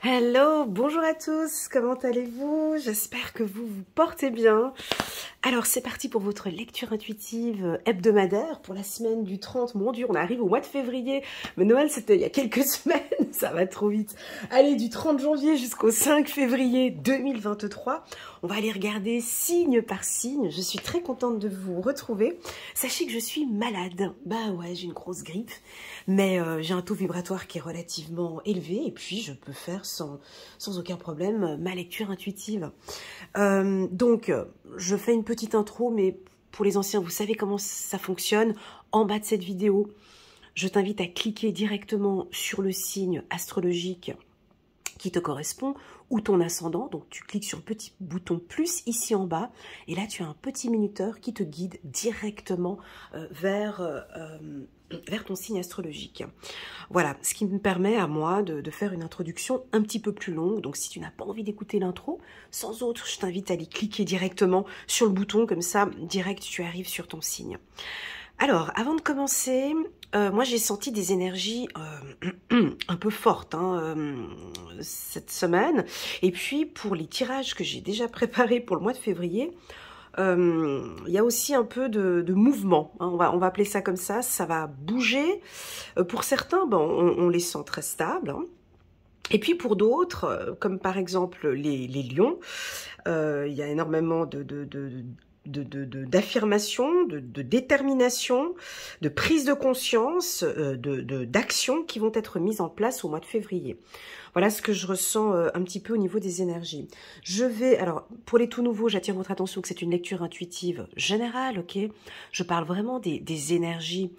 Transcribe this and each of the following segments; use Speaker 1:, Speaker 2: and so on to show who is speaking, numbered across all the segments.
Speaker 1: Hello, bonjour à tous, comment allez-vous? J'espère que vous vous portez bien. Alors c'est parti pour votre lecture intuitive hebdomadaire pour la semaine du 30. Mon Dieu, on arrive au mois de février, mais Noël c'était il y a quelques semaines, ça va trop vite. Allez, du 30 janvier jusqu'au 5 février 2023, on va aller regarder signe par signe. Je suis très contente de vous retrouver. Sachez que je suis malade, bah ouais, j'ai une grosse grippe, mais j'ai un taux vibratoire qui est relativement élevé et puis je peux faire sans aucun problème ma lecture intuitive. Donc, je fais une petite intro, mais pour les anciens, vous savez comment ça fonctionne. En bas de cette vidéo, je t'invite à cliquer directement sur le signe astrologique qui te correspond ou ton ascendant. Donc, tu cliques sur le petit bouton plus ici en bas et là, tu as un petit minuteur qui te guide directement vers ton signe astrologique. Voilà, ce qui me permet à moi de faire une introduction un petit peu plus longue. Donc si tu n'as pas envie d'écouter l'intro, sans autre, je t'invite à aller cliquer directement sur le bouton, comme ça, direct, tu arrives sur ton signe. Alors, avant de commencer, moi j'ai senti des énergies un peu fortes cette semaine. Et puis, pour les tirages que j'ai déjà préparés pour le mois de février, il y a aussi un peu de mouvement, hein, on va appeler ça comme ça va bouger. Pour certains, bon, on les sent très stables, hein. Et puis pour d'autres, comme par exemple les lions, il y a énormément d'affirmation, de détermination, de prise de conscience, d'actions qui vont être mises en place au mois de février. Voilà ce que je ressens un petit peu au niveau des énergies. Alors, pour les tout nouveaux, j'attire votre attention que c'est une lecture intuitive générale, ok? Je parle vraiment des énergies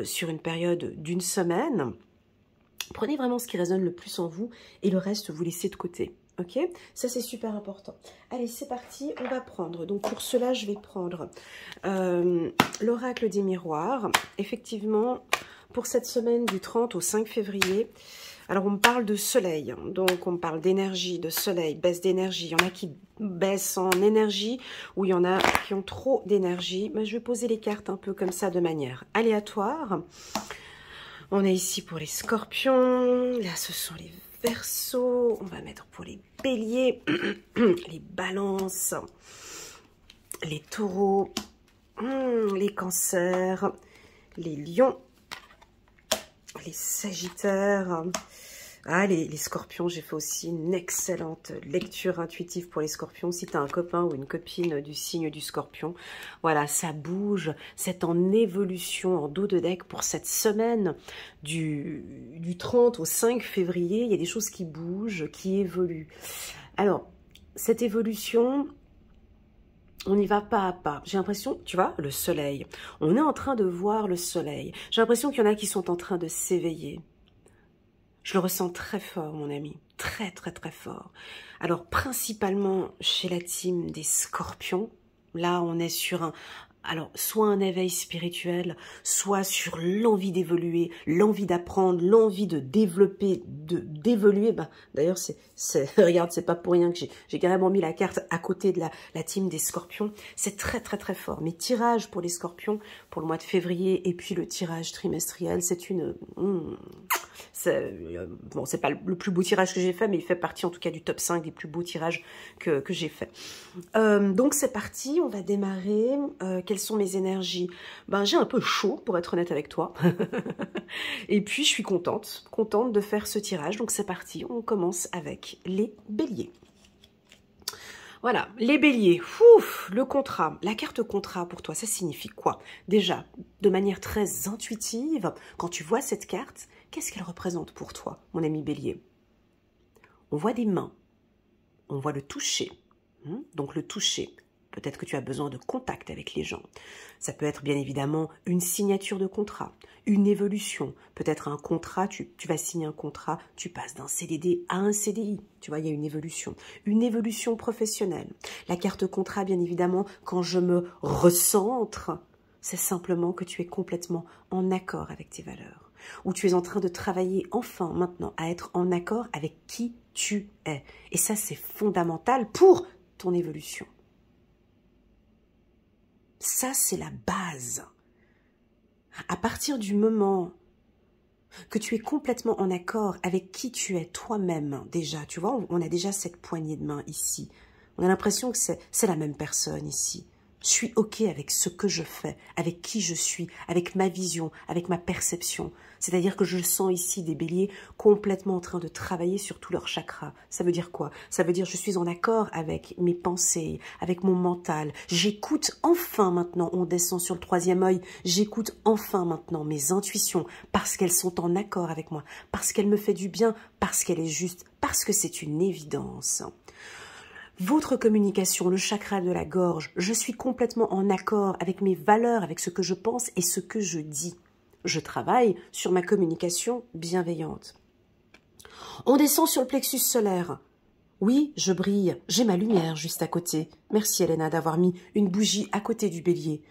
Speaker 1: sur une période d'une semaine. Prenez vraiment ce qui résonne le plus en vous et le reste, vous laissez de côté. Ok, ça c'est super important. Allez, c'est parti, on va prendre. Donc pour cela, je vais prendre l'oracle des miroirs. Effectivement, pour cette semaine du 30 au 5 février, alors on me parle de soleil, donc on me parle d'énergie, de soleil, baisse d'énergie. Il y en a qui baissent en énergie ou il y en a qui ont trop d'énergie. Mais je vais poser les cartes un peu comme ça de manière aléatoire. On est ici pour les scorpions, là ce sont les Verseaux, on va mettre pour les béliers, les balances, les taureaux, les cancers, les lions, les sagittaires, les scorpions. J'ai fait aussi une excellente lecture intuitive pour les scorpions. Si tu as un copain ou une copine du signe du scorpion, voilà, ça bouge, c'est en évolution, en dos de deck pour cette semaine du 30 au 5 février. Il y a des choses qui bougent, qui évoluent. Alors, cette évolution, on y va pas à pas. J'ai l'impression, tu vois, le soleil. On est en train de voir le soleil. J'ai l'impression qu'il y en a qui sont en train de s'éveiller. Je le ressens très fort, mon ami. Très, très, très fort. Alors, principalement chez la team des scorpions. Là, on est sur soit un éveil spirituel, soit sur l'envie d'évoluer, l'envie d'apprendre, l'envie de développer, d'évoluer. Ben, d'ailleurs, regarde, c'est pas pour rien que j'ai carrément mis la carte à côté de la team des scorpions. C'est très, très, très fort. Mes tirages pour les scorpions, pour le mois de février, et puis le tirage trimestriel, c'est une... bon, c'est pas le plus beau tirage que j'ai fait, mais il fait partie en tout cas du top 5 des plus beaux tirages que j'ai fait. Donc c'est parti, on va démarrer. Quelles sont mes énergies? Ben, j'ai un peu chaud, pour être honnête avec toi. Et puis je suis contente de faire ce tirage. Donc c'est parti, on commence avec les béliers. Voilà, les béliers, ouf, le contrat, la carte contrat pour toi, ça signifie quoi? Déjà, de manière très intuitive, quand tu vois cette carte, qu'est-ce qu'elle représente pour toi, mon ami bélier? On voit des mains, on voit le toucher, donc le toucher. Peut-être que tu as besoin de contact avec les gens. Ça peut être bien évidemment une signature de contrat, une évolution. Peut-être un contrat, tu vas signer un contrat, tu passes d'un CDD à un CDI. Tu vois, il y a une évolution professionnelle. La carte contrat, bien évidemment, quand je me recentre, c'est simplement que tu es complètement en accord avec tes valeurs. Ou tu es en train de travailler enfin maintenant à être en accord avec qui tu es. Et ça, c'est fondamental pour ton évolution. Ça, c'est la base. À partir du moment que tu es complètement en accord avec qui tu es toi-même déjà. Tu vois, on a déjà cette poignée de main ici. On a l'impression que c'est la même personne ici. Je suis OK avec ce que je fais, avec qui je suis, avec ma vision, avec ma perception. C'est-à-dire que je sens ici des béliers complètement en train de travailler sur tous leurs chakras. Ça veut dire quoi? Ça veut dire que je suis en accord avec mes pensées, avec mon mental. J'écoute enfin maintenant, on descend sur le troisième œil, j'écoute enfin maintenant mes intuitions parce qu'elles sont en accord avec moi, parce qu'elles me font du bien, parce qu'elle est juste, parce que c'est une évidence. Votre communication, le chakra de la gorge, je suis complètement en accord avec mes valeurs, avec ce que je pense et ce que je dis. Je travaille sur ma communication bienveillante. On descend sur le plexus solaire. Oui, je brille, j'ai ma lumière juste à côté. Merci Elena d'avoir mis une bougie à côté du bélier.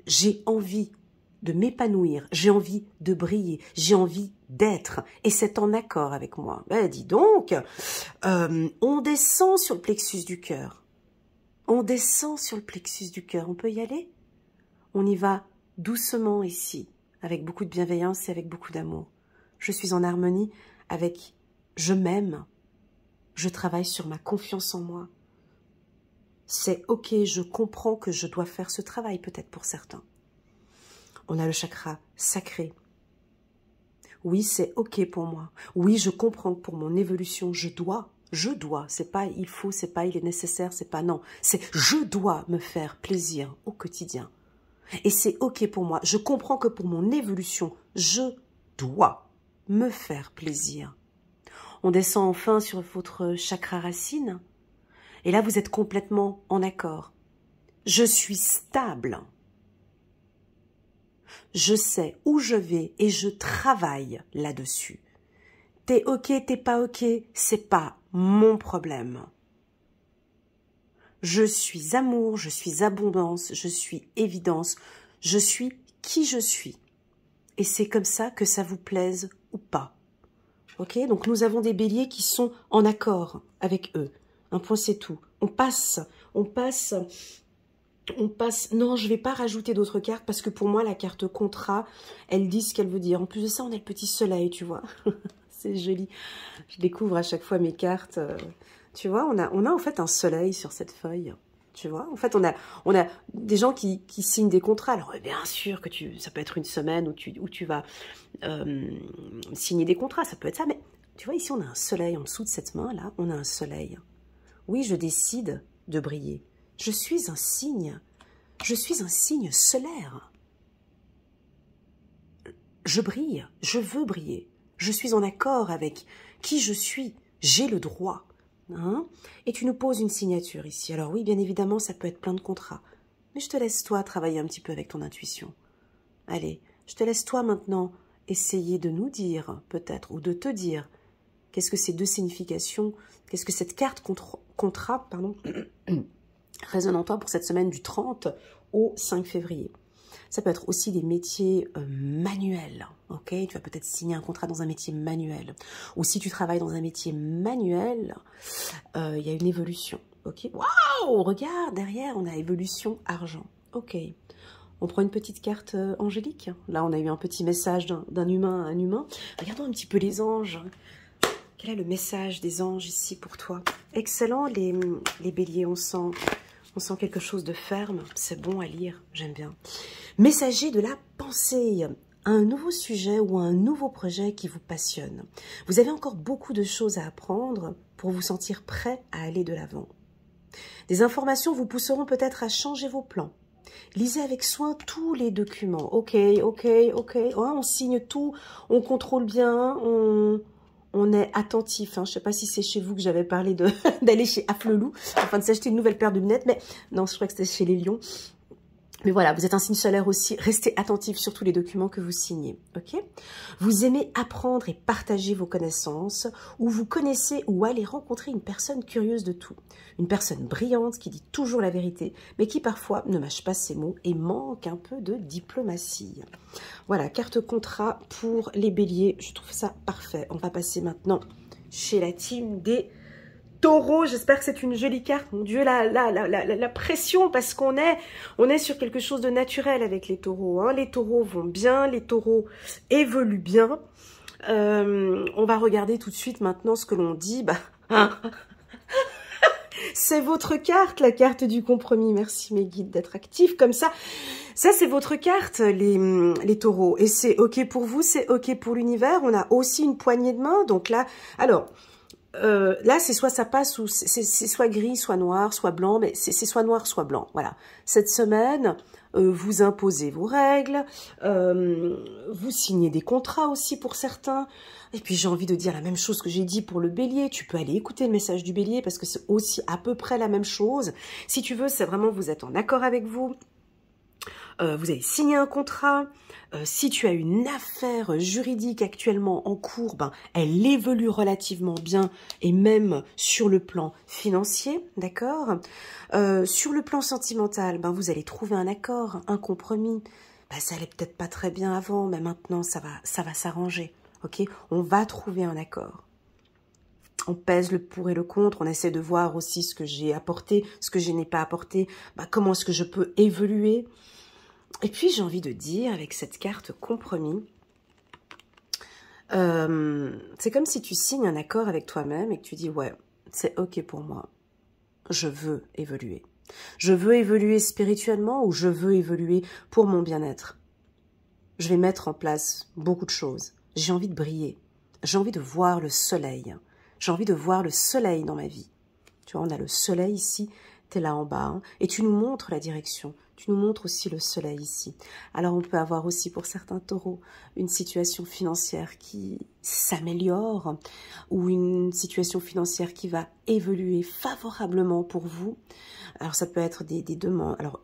Speaker 1: J'ai envie de m'épanouir, j'ai envie de briller, j'ai envie d'être, et c'est en accord avec moi. Ben dis donc, on descend sur le plexus du cœur. On descend sur le plexus du cœur, on peut y aller? On y va doucement ici, avec beaucoup de bienveillance et avec beaucoup d'amour. Je suis en harmonie avec je m'aime, je travaille sur ma confiance en moi. C'est ok, je comprends que je dois faire ce travail peut-être pour certains. On a le chakra sacré. Oui, c'est ok pour moi. Oui, je comprends que pour mon évolution, je dois, c'est pas il faut, c'est pas il est nécessaire, c'est pas non. C'est je dois me faire plaisir au quotidien. Et c'est ok pour moi. Je comprends que pour mon évolution, je dois me faire plaisir. On descend enfin sur votre chakra racine. Et là, vous êtes complètement en accord. Je suis stable. Je sais où je vais et je travaille là-dessus. T'es ok, t'es pas ok, c'est pas mon problème. Je suis amour, je suis abondance, je suis évidence, je suis qui je suis. Et c'est comme ça que ça vous plaise ou pas. Ok, donc nous avons des béliers qui sont en accord avec eux. Un point c'est tout. On passe. Non, je ne vais pas rajouter d'autres cartes parce que pour moi, la carte contrat, elle dit ce qu'elle veut dire. En plus de ça, on a le petit soleil, tu vois. C'est joli. Je découvre à chaque fois mes cartes. Tu vois, on a en fait un soleil sur cette feuille. Tu vois, en fait, on a des gens qui signent des contrats. Alors, bien sûr que ça peut être une semaine où tu vas signer des contrats. Ça peut être ça. Mais tu vois, ici, on a un soleil en dessous de cette main-là. On a un soleil. Oui, je décide de briller. Je suis un signe solaire. Je brille, je veux briller. Je suis en accord avec qui je suis. J'ai le droit. Hein? Et tu nous poses une signature ici. Alors oui, bien évidemment, ça peut être plein de contrats. Mais je te laisse toi travailler un petit peu avec ton intuition. Allez, je te laisse toi maintenant essayer de nous dire, peut-être, ou de te dire, qu'est-ce que ces deux significations, qu'est-ce que cette carte contrat, pardon, résonne en toi pour cette semaine du 30 au 5 février. Ça peut être aussi des métiers manuels, ok? Tu vas peut-être signer un contrat dans un métier manuel. Ou si tu travailles dans un métier manuel, il y a une évolution, ok? Waouh! Regarde, derrière, on a évolution argent, ok. On prend une petite carte angélique. Là, on a eu un petit message d'un humain à un humain. Regardons un petit peu les anges. Quel est le message des anges ici pour toi? Excellent, les béliers, on sent quelque chose de ferme, c'est bon à lire, j'aime bien. Messager de la pensée, un nouveau sujet ou un nouveau projet qui vous passionne. Vous avez encore beaucoup de choses à apprendre pour vous sentir prêt à aller de l'avant. Des informations vous pousseront peut-être à changer vos plans. Lisez avec soin tous les documents. Ok, on signe tout, on contrôle bien, on est attentif. Hein. Je ne sais pas si c'est chez vous que j'avais parlé d'aller chez Afflelou, afin de s'acheter une nouvelle paire de lunettes, mais non, je crois que c'était chez les lions. Mais voilà, vous êtes un signe solaire aussi, restez attentif sur tous les documents que vous signez, ok? Vous aimez apprendre et partager vos connaissances, ou vous connaissez ou allez rencontrer une personne curieuse de tout. Une personne brillante qui dit toujours la vérité, mais qui parfois ne mâche pas ses mots et manque un peu de diplomatie. Voilà, carte contrat pour les béliers, je trouve ça parfait. On va passer maintenant chez la team des taureau, j'espère que c'est une jolie carte. Mon Dieu, la pression, parce qu'on est sur quelque chose de naturel avec les taureaux. Hein. Les taureaux vont bien, les taureaux évoluent bien. On va regarder tout de suite maintenant ce que l'on dit. C'est votre carte, la carte du compromis. Merci mes guides d'être actifs comme ça. Ça, c'est votre carte, les taureaux. Et c'est OK pour vous, c'est OK pour l'univers. On a aussi une poignée de main. Donc là, alors, là, c'est soit ça passe, ou c'est soit gris, soit noir, soit blanc. Mais c'est soit noir, soit blanc. Voilà. Cette semaine, vous imposez vos règles. Vous signez des contrats aussi pour certains. Et puis, j'ai envie de dire la même chose que j'ai dit pour le bélier. Tu peux aller écouter le message du bélier parce que c'est aussi à peu près la même chose. Si tu veux, c'est vraiment, vous êtes en accord avec vous. Vous avez signé un contrat. Si tu as une affaire juridique actuellement en cours, elle évolue relativement bien et même sur le plan financier, d'accord. Sur le plan sentimental, vous allez trouver un accord, un compromis. Ça allait peut-être pas très bien avant, mais maintenant ça va s'arranger. Ok, on va trouver un accord. On pèse le pour et le contre, on essaie de voir aussi ce que j'ai apporté, ce que je n'ai pas apporté, comment est-ce que je peux évoluer. Et puis j'ai envie de dire, avec cette carte compromis, c'est comme si tu signes un accord avec toi-même et que tu dis, ouais, c'est OK pour moi, je veux évoluer. Je veux évoluer spirituellement ou je veux évoluer pour mon bien-être. Je vais mettre en place beaucoup de choses. J'ai envie de briller. J'ai envie de voir le soleil. J'ai envie de voir le soleil dans ma vie. Tu vois, on a le soleil ici, tu es là en bas. Hein, et tu nous montres la direction. Tu nous montres aussi le soleil ici. Alors, on peut avoir aussi pour certains taureaux une situation financière qui s'améliore ou une situation financière qui va évoluer favorablement pour vous. Alors, ça peut être des demandes. Alors,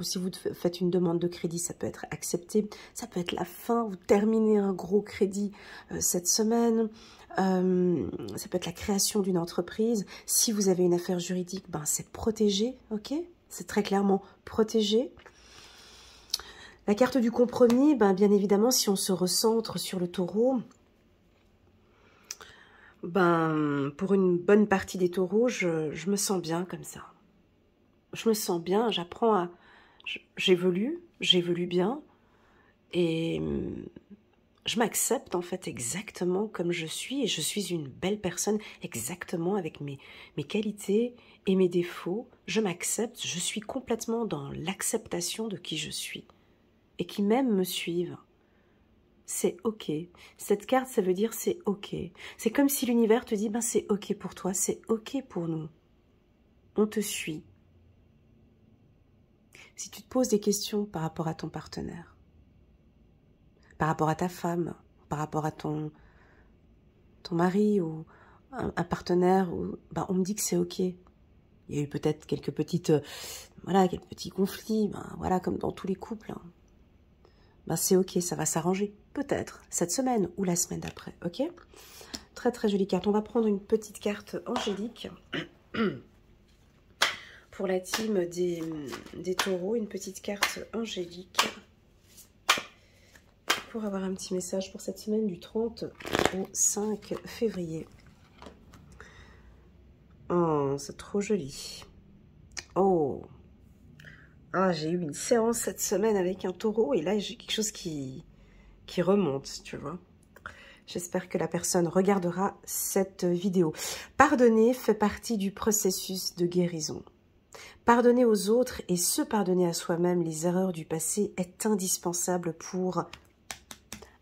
Speaker 1: si vous faites une demande de crédit, ça peut être accepté. Ça peut être la fin. Vous terminez un gros crédit cette semaine. Ça peut être la création d'une entreprise. Si vous avez une affaire juridique, c'est protégé, ok? C'est très clairement protégé. La carte du compromis, bien évidemment, si on se recentre sur le taureau, pour une bonne partie des taureaux, je me sens bien comme ça. Je me sens bien, j'apprends à... J'évolue bien et je m'accepte en fait exactement comme je suis et je suis une belle personne exactement avec mes qualités et mes défauts. Je m'accepte, je suis complètement dans l'acceptation de qui je suis et qui même me suivent. C'est OK. Cette carte, ça veut dire c'est OK. C'est comme si l'univers te dit, c'est OK pour toi, c'est OK pour nous. On te suit. Si tu te poses des questions par rapport à ton partenaire, par rapport à ta femme, par rapport à ton mari ou un partenaire, on me dit que c'est OK. Il y a eu peut-être quelques petites, quelques petits conflits, comme dans tous les couples. C'est OK, ça va s'arranger, peut-être, cette semaine ou la semaine d'après, OK? Très très jolie carte. On va prendre une petite carte angélique pour la team des taureaux, une petite carte angélique pour avoir un petit message pour cette semaine du 30 au 5 février. Oh, c'est trop joli. Oh, j'ai eu une séance cette semaine avec un taureau et là j'ai quelque chose qui remonte, tu vois. J'espère que la personne regardera cette vidéo. Pardonner fait partie du processus de guérison. Pardonner aux autres et se pardonner à soi-même les erreurs du passé est indispensable pour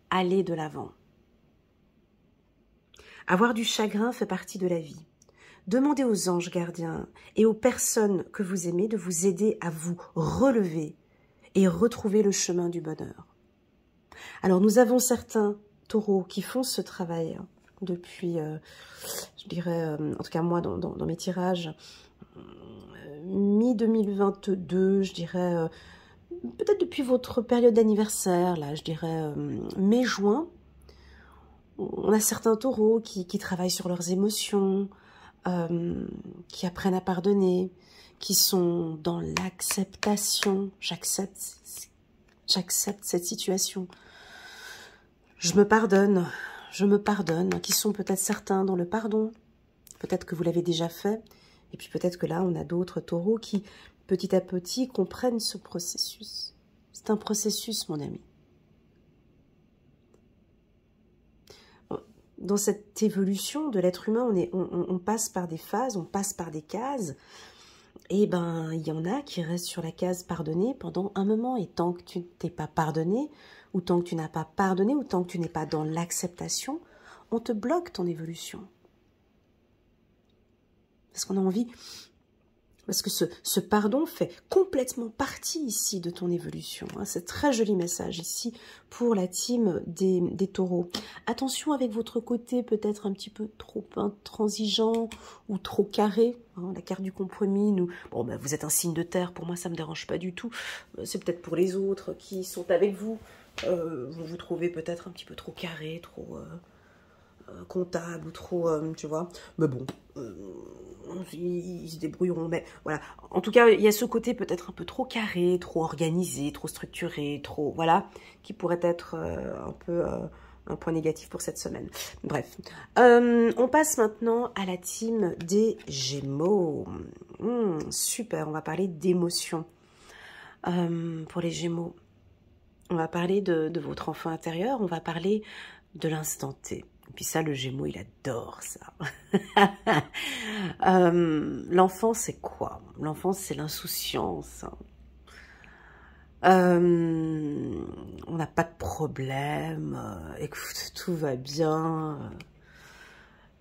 Speaker 1: aller de l'avant. Avoir du chagrin fait partie de la vie. Demandez aux anges gardiens et aux personnes que vous aimez de vous aider à vous relever et retrouver le chemin du bonheur. Alors, nous avons certains taureaux qui font ce travail depuis, je dirais, en tout cas moi, dans mes tirages, mi-2022, je dirais, peut-être depuis votre période d'anniversaire, là, je dirais mai-juin. On a certains taureaux qui travaillent sur leurs émotions, qui apprennent à pardonner, qui sont dans l'acceptation. J'accepte cette situation. Je me pardonne, qui sont peut-être certains dans le pardon, Peut-être que vous l'avez déjà fait. Et puis peut-être que là, on a d'autres taureaux qui, petit à petit, comprennent ce processus. C'est un processus, mon ami. Dans cette évolution de l'être humain, on passe par des phases, on passe par des cases. Et ben, il y en a qui restent sur la case pardonner pendant un moment. Et tant que tu t'es pas pardonné, ou tant que tu n'as pas pardonné, ou tant que tu n'es pas dans l'acceptation, on te bloque ton évolution. Parce qu'on a envie, parce que ce pardon fait complètement partie ici de ton évolution. C'est très joli message ici pour la team des taureaux. Attention avec votre côté peut-être un petit peu trop intransigeant ou trop carré. La carte du compromis, nous, bon, ben, vous êtes un signe de terre, pour moi ça ne me dérange pas du tout. C'est peut-être pour les autres qui sont avec vous. Vous vous trouvez peut-être un petit peu trop carré, trop comptable ou trop, tu vois. Mais bon, ils se débrouilleront. Mais voilà, en tout cas, il y a ce côté peut-être un peu trop carré, trop organisé, trop structuré, trop, voilà, qui pourrait être un peu un point négatif pour cette semaine. Bref, on passe maintenant à la team des Gémeaux. Super, on va parler d'émotions pour les Gémeaux. On va parler de votre enfant intérieur, on va parler de l'instant T. Et puis ça, le Gémeaux, il adore ça. L'enfant, c'est quoi? L'enfant, c'est l'insouciance. On n'a pas de problème. Écoute, tout va bien.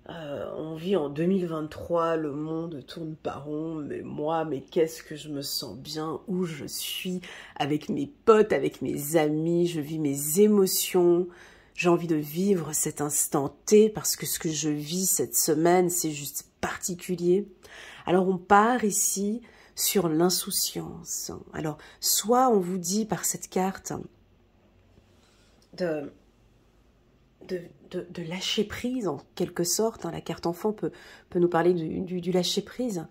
Speaker 1: On vit en 2023, le monde tourne pas rond, mais moi, mais qu'est-ce que je me sens bien, où je suis, avec mes potes, avec mes amis, je vis mes émotions. J'ai envie de vivre cet instant T parce que ce que je vis cette semaine, c'est juste particulier. Alors on part ici sur l'insouciance. Alors soit on vous dit par cette carte de lâcher prise en quelque sorte. La carte enfant peut nous parler du lâcher prise.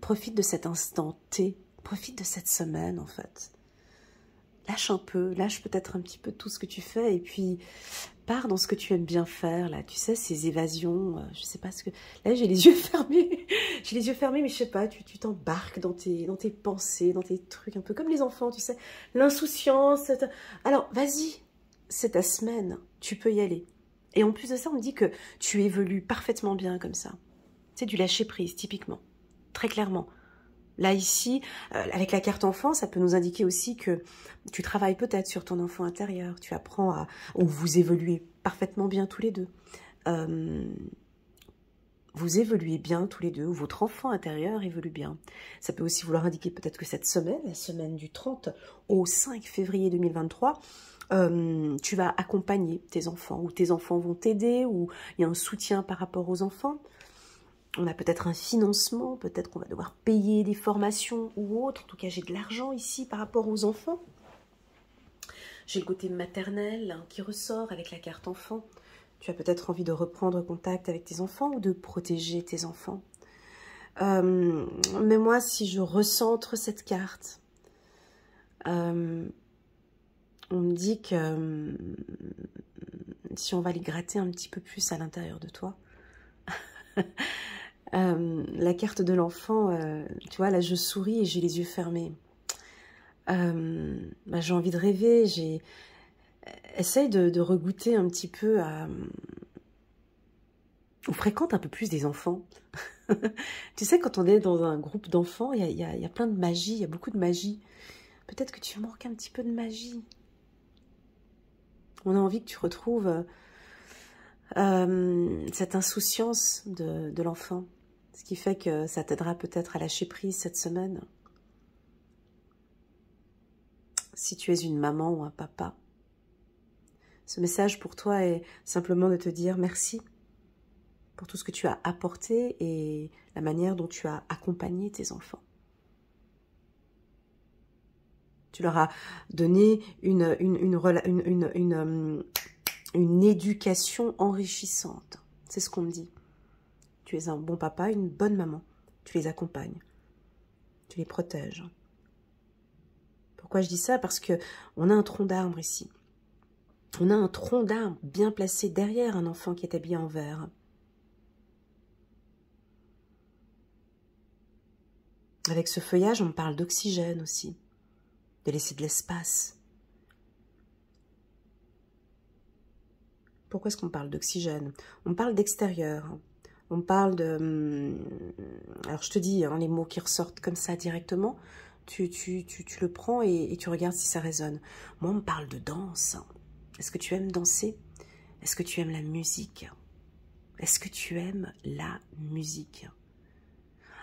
Speaker 1: Profite de cet instant T, profite de cette semaine en fait. Lâche un peu, lâche peut-être un petit peu tout ce que tu fais et puis pars dans ce que tu aimes bien faire, là, tu sais, ces évasions, je sais pas ce que... Là, j'ai les yeux fermés, j'ai les yeux fermés, mais je sais pas, tu t'embarques dans tes pensées, dans tes trucs, un peu comme les enfants, tu sais, l'insouciance. Alors, vas-y, c'est ta semaine, tu peux y aller. Et en plus de ça, on me dit que tu évolues parfaitement bien comme ça. C'est du lâcher-prise, typiquement, très clairement. Là, ici, avec la carte enfant, ça peut nous indiquer aussi que tu travailles peut-être sur ton enfant intérieur. Tu apprends à... ou vous évoluez parfaitement bien tous les deux. Vous évoluez bien tous les deux, ou votre enfant intérieur évolue bien. Ça peut aussi vouloir indiquer peut-être que cette semaine, la semaine du 30 au 5 février 2023, tu vas accompagner tes enfants, ou tes enfants vont t'aider, ou il y a un soutien par rapport aux enfants. On a peut-être un financement, peut-être qu'on va devoir payer des formations ou autre. En tout cas, j'ai de l'argent ici par rapport aux enfants. J'ai le côté maternel qui ressort avec la carte enfant. Tu as peut-être envie de reprendre contact avec tes enfants ou de protéger tes enfants. Mais moi, si je recentre cette carte, on me dit que si on va les gratter un petit peu plus à l'intérieur de toi... la carte de l'enfant, tu vois, là je souris et j'ai les yeux fermés. J'ai envie de rêver, essaye de regoûter un petit peu à... ou fréquente un peu plus des enfants. Tu sais, quand on est dans un groupe d'enfants, il y a plein de magie, il y a beaucoup de magie. Peut-être que tu manques un petit peu de magie. On a envie que tu retrouves cette insouciance de l'enfant. Ce qui fait que ça t'aidera peut-être à lâcher prise cette semaine. Si tu es une maman ou un papa. Ce message pour toi est simplement de te dire merci pour tout ce que tu as apporté et la manière dont tu as accompagné tes enfants. Tu leur as donné une éducation enrichissante. C'est ce qu'on me dit. Tu es un bon papa, une bonne maman. Tu les accompagnes. Tu les protèges. Pourquoi je dis ça? Parce que on a un tronc d'arbre ici. On a un tronc d'arbre bien placé derrière un enfant qui est habillé en vert. Avec ce feuillage, on parle d'oxygène aussi, de laisser de l'espace. Pourquoi est-ce qu'on parle d'oxygène? On parle d'extérieur. On parle de... Alors, je te dis, hein, les mots qui ressortent comme ça directement, tu le prends et tu regardes si ça résonne. Moi, on me parle de danse. Est-ce que tu aimes danser? Est-ce que tu aimes la musique? Est-ce que tu aimes la musique?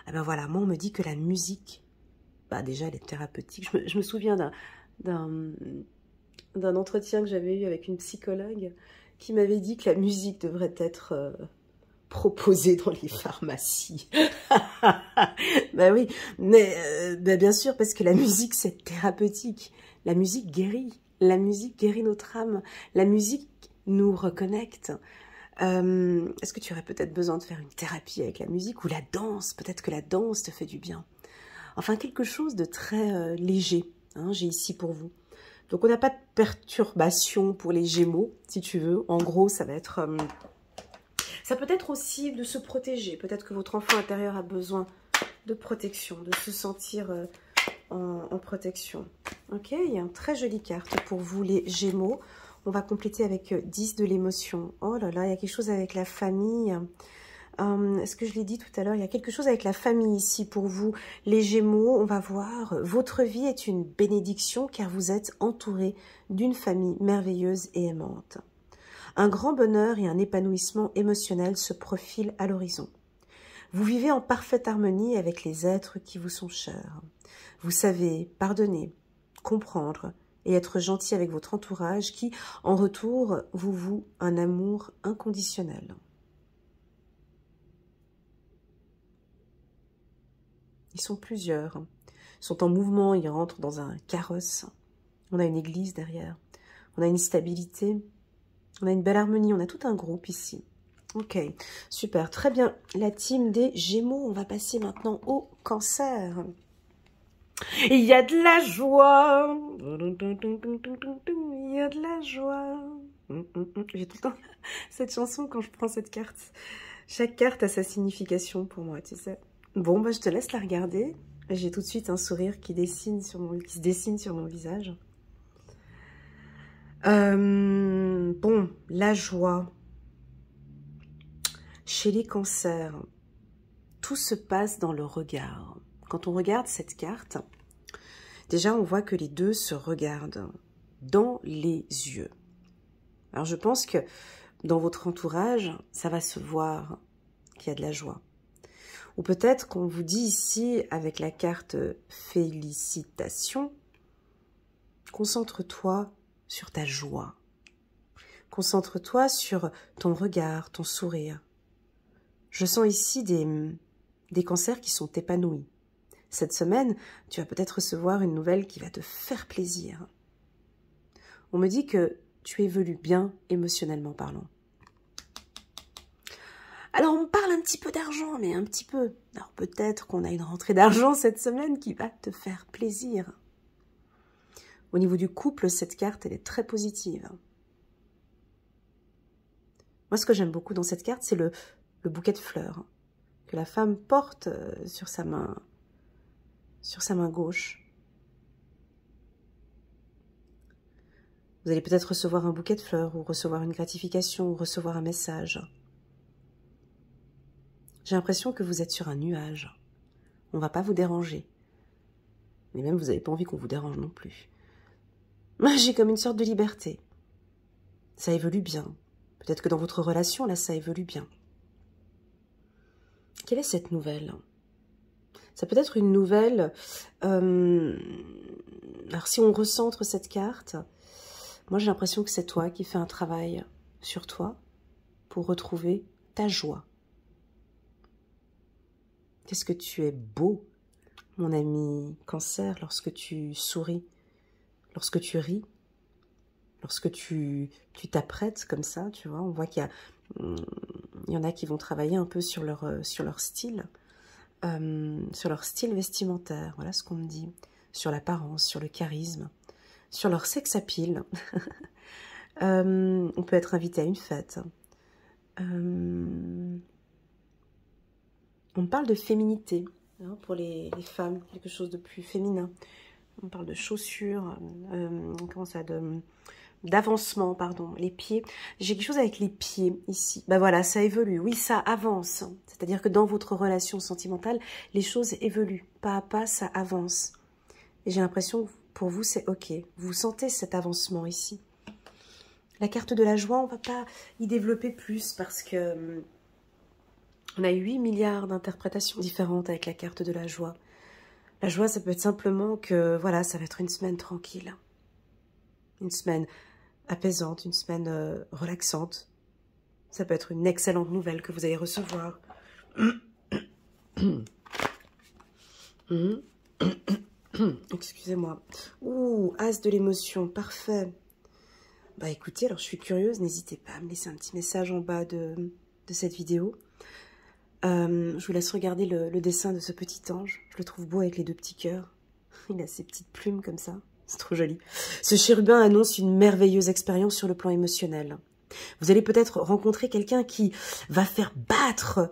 Speaker 1: Ah ben voilà, moi, on me dit que la musique, bah déjà, elle est thérapeutique. Je me souviens d'un entretien que j'avais eu avec une psychologue qui m'avait dit que la musique devrait être proposée dans les pharmacies. Ben oui, mais bien sûr, parce que la musique, c'est thérapeutique. La musique guérit. La musique guérit notre âme. La musique nous reconnecte. Est-ce que tu aurais peut-être besoin de faire une thérapie avec la musique ou la danse? Peut-être que la danse te fait du bien. Enfin, quelque chose de très léger, hein, j'ai ici pour vous. Donc, on n'a pas de perturbation pour les Gémeaux, si tu veux. En gros, ça va être... ça peut être aussi de se protéger. Peut-être que votre enfant intérieur a besoin de protection, de se sentir en protection. Ok, il y a une très jolie carte pour vous, les Gémeaux. On va compléter avec 10 de l'émotion. Oh là là, il y a quelque chose avec la famille. Est-ce que je l'ai dit tout à l'heure? Il y a quelque chose avec la famille ici pour vous, les Gémeaux. On va voir, votre vie est une bénédiction car vous êtes entouré d'une famille merveilleuse et aimante. Un grand bonheur et un épanouissement émotionnel se profilent à l'horizon. Vous vivez en parfaite harmonie avec les êtres qui vous sont chers. Vous savez pardonner, comprendre et être gentil avec votre entourage qui, en retour, vous voue un amour inconditionnel. Ils sont plusieurs. Ils sont en mouvement, ils rentrent dans un carrosse. On a une église derrière. On a une stabilité. On a une belle harmonie. On a tout un groupe ici. Ok, super, très bien. La team des Gémeaux, on va passer maintenant au Cancer. Il y a de la joie. Il y a de la joie. J'ai tout le temps cette chanson quand je prends cette carte. Chaque carte a sa signification pour moi, tu sais. Bon, bah, je te laisse la regarder. J'ai tout de suite un sourire qui se dessine sur mon visage. Bon, la joie. Chez les cancers, tout se passe dans le regard. Quand on regarde cette carte, déjà on voit que les deux se regardent dans les yeux. Alors je pense que dans votre entourage, ça va se voir qu'il y a de la joie. Ou peut-être qu'on vous dit ici, avec la carte félicitations, concentre-toi sur ta joie. Concentre-toi sur ton regard, ton sourire. Je sens ici des cancers qui sont épanouis. Cette semaine, tu vas peut-être recevoir une nouvelle qui va te faire plaisir. On me dit que tu évolues bien émotionnellement parlant. Alors, on parle un petit peu d'argent, mais un petit peu. Alors, peut-être qu'on a une rentrée d'argent cette semaine qui va te faire plaisir. Au niveau du couple, cette carte, elle est très positive. Moi, ce que j'aime beaucoup dans cette carte, c'est le bouquet de fleurs que la femme porte sur sa main gauche. Vous allez peut-être recevoir un bouquet de fleurs, ou recevoir une gratification, ou recevoir un message. J'ai l'impression que vous êtes sur un nuage. On ne va pas vous déranger. Mais même, vous n'avez pas envie qu'on vous dérange non plus. J'ai comme une sorte de liberté. Ça évolue bien. Peut-être que dans votre relation, là, ça évolue bien. Quelle est cette nouvelle? Ça peut être une nouvelle... Alors, si on recentre cette carte, moi, j'ai l'impression que c'est toi qui fais un travail sur toi pour retrouver ta joie. Qu'est-ce que tu es beau, mon ami Cancer, lorsque tu souris, lorsque tu ris, lorsque tu t'apprêtes comme ça, tu vois. On voit qu'il y en a qui vont travailler un peu sur leur style, vestimentaire, voilà ce qu'on me dit, sur l'apparence, sur le charisme, sur leur sex appeal. On peut être invité à une fête. On parle de féminité. hein, pour les femmes, quelque chose de plus féminin. On parle de chaussures, comment ça, d'avancement, pardon, les pieds. J'ai quelque chose avec les pieds ici. Ben voilà, ça évolue. Oui, ça avance. C'est-à-dire que dans votre relation sentimentale, les choses évoluent. Pas à pas, ça avance. Et j'ai l'impression que pour vous, c'est OK. Vous sentez cet avancement ici. La carte de la joie, on ne va pas y développer plus parce que on a 8 milliards d'interprétations différentes avec la carte de la joie. La joie, ça peut être simplement que, voilà, ça va être une semaine tranquille. Une semaine apaisante, une semaine relaxante. Ça peut être une excellente nouvelle que vous allez recevoir. Excusez-moi. Ouh, as de l'émotion, parfait. Bah écoutez, alors je suis curieuse, n'hésitez pas à me laisser un petit message en bas de cette vidéo. Je vous laisse regarder le dessin de ce petit ange. Je le trouve beau avec les 2 petits cœurs. Il a ses petites plumes comme ça. C'est trop joli. Ce chérubin annonce une merveilleuse expérience sur le plan émotionnel. Vous allez peut-être rencontrer quelqu'un qui va faire battre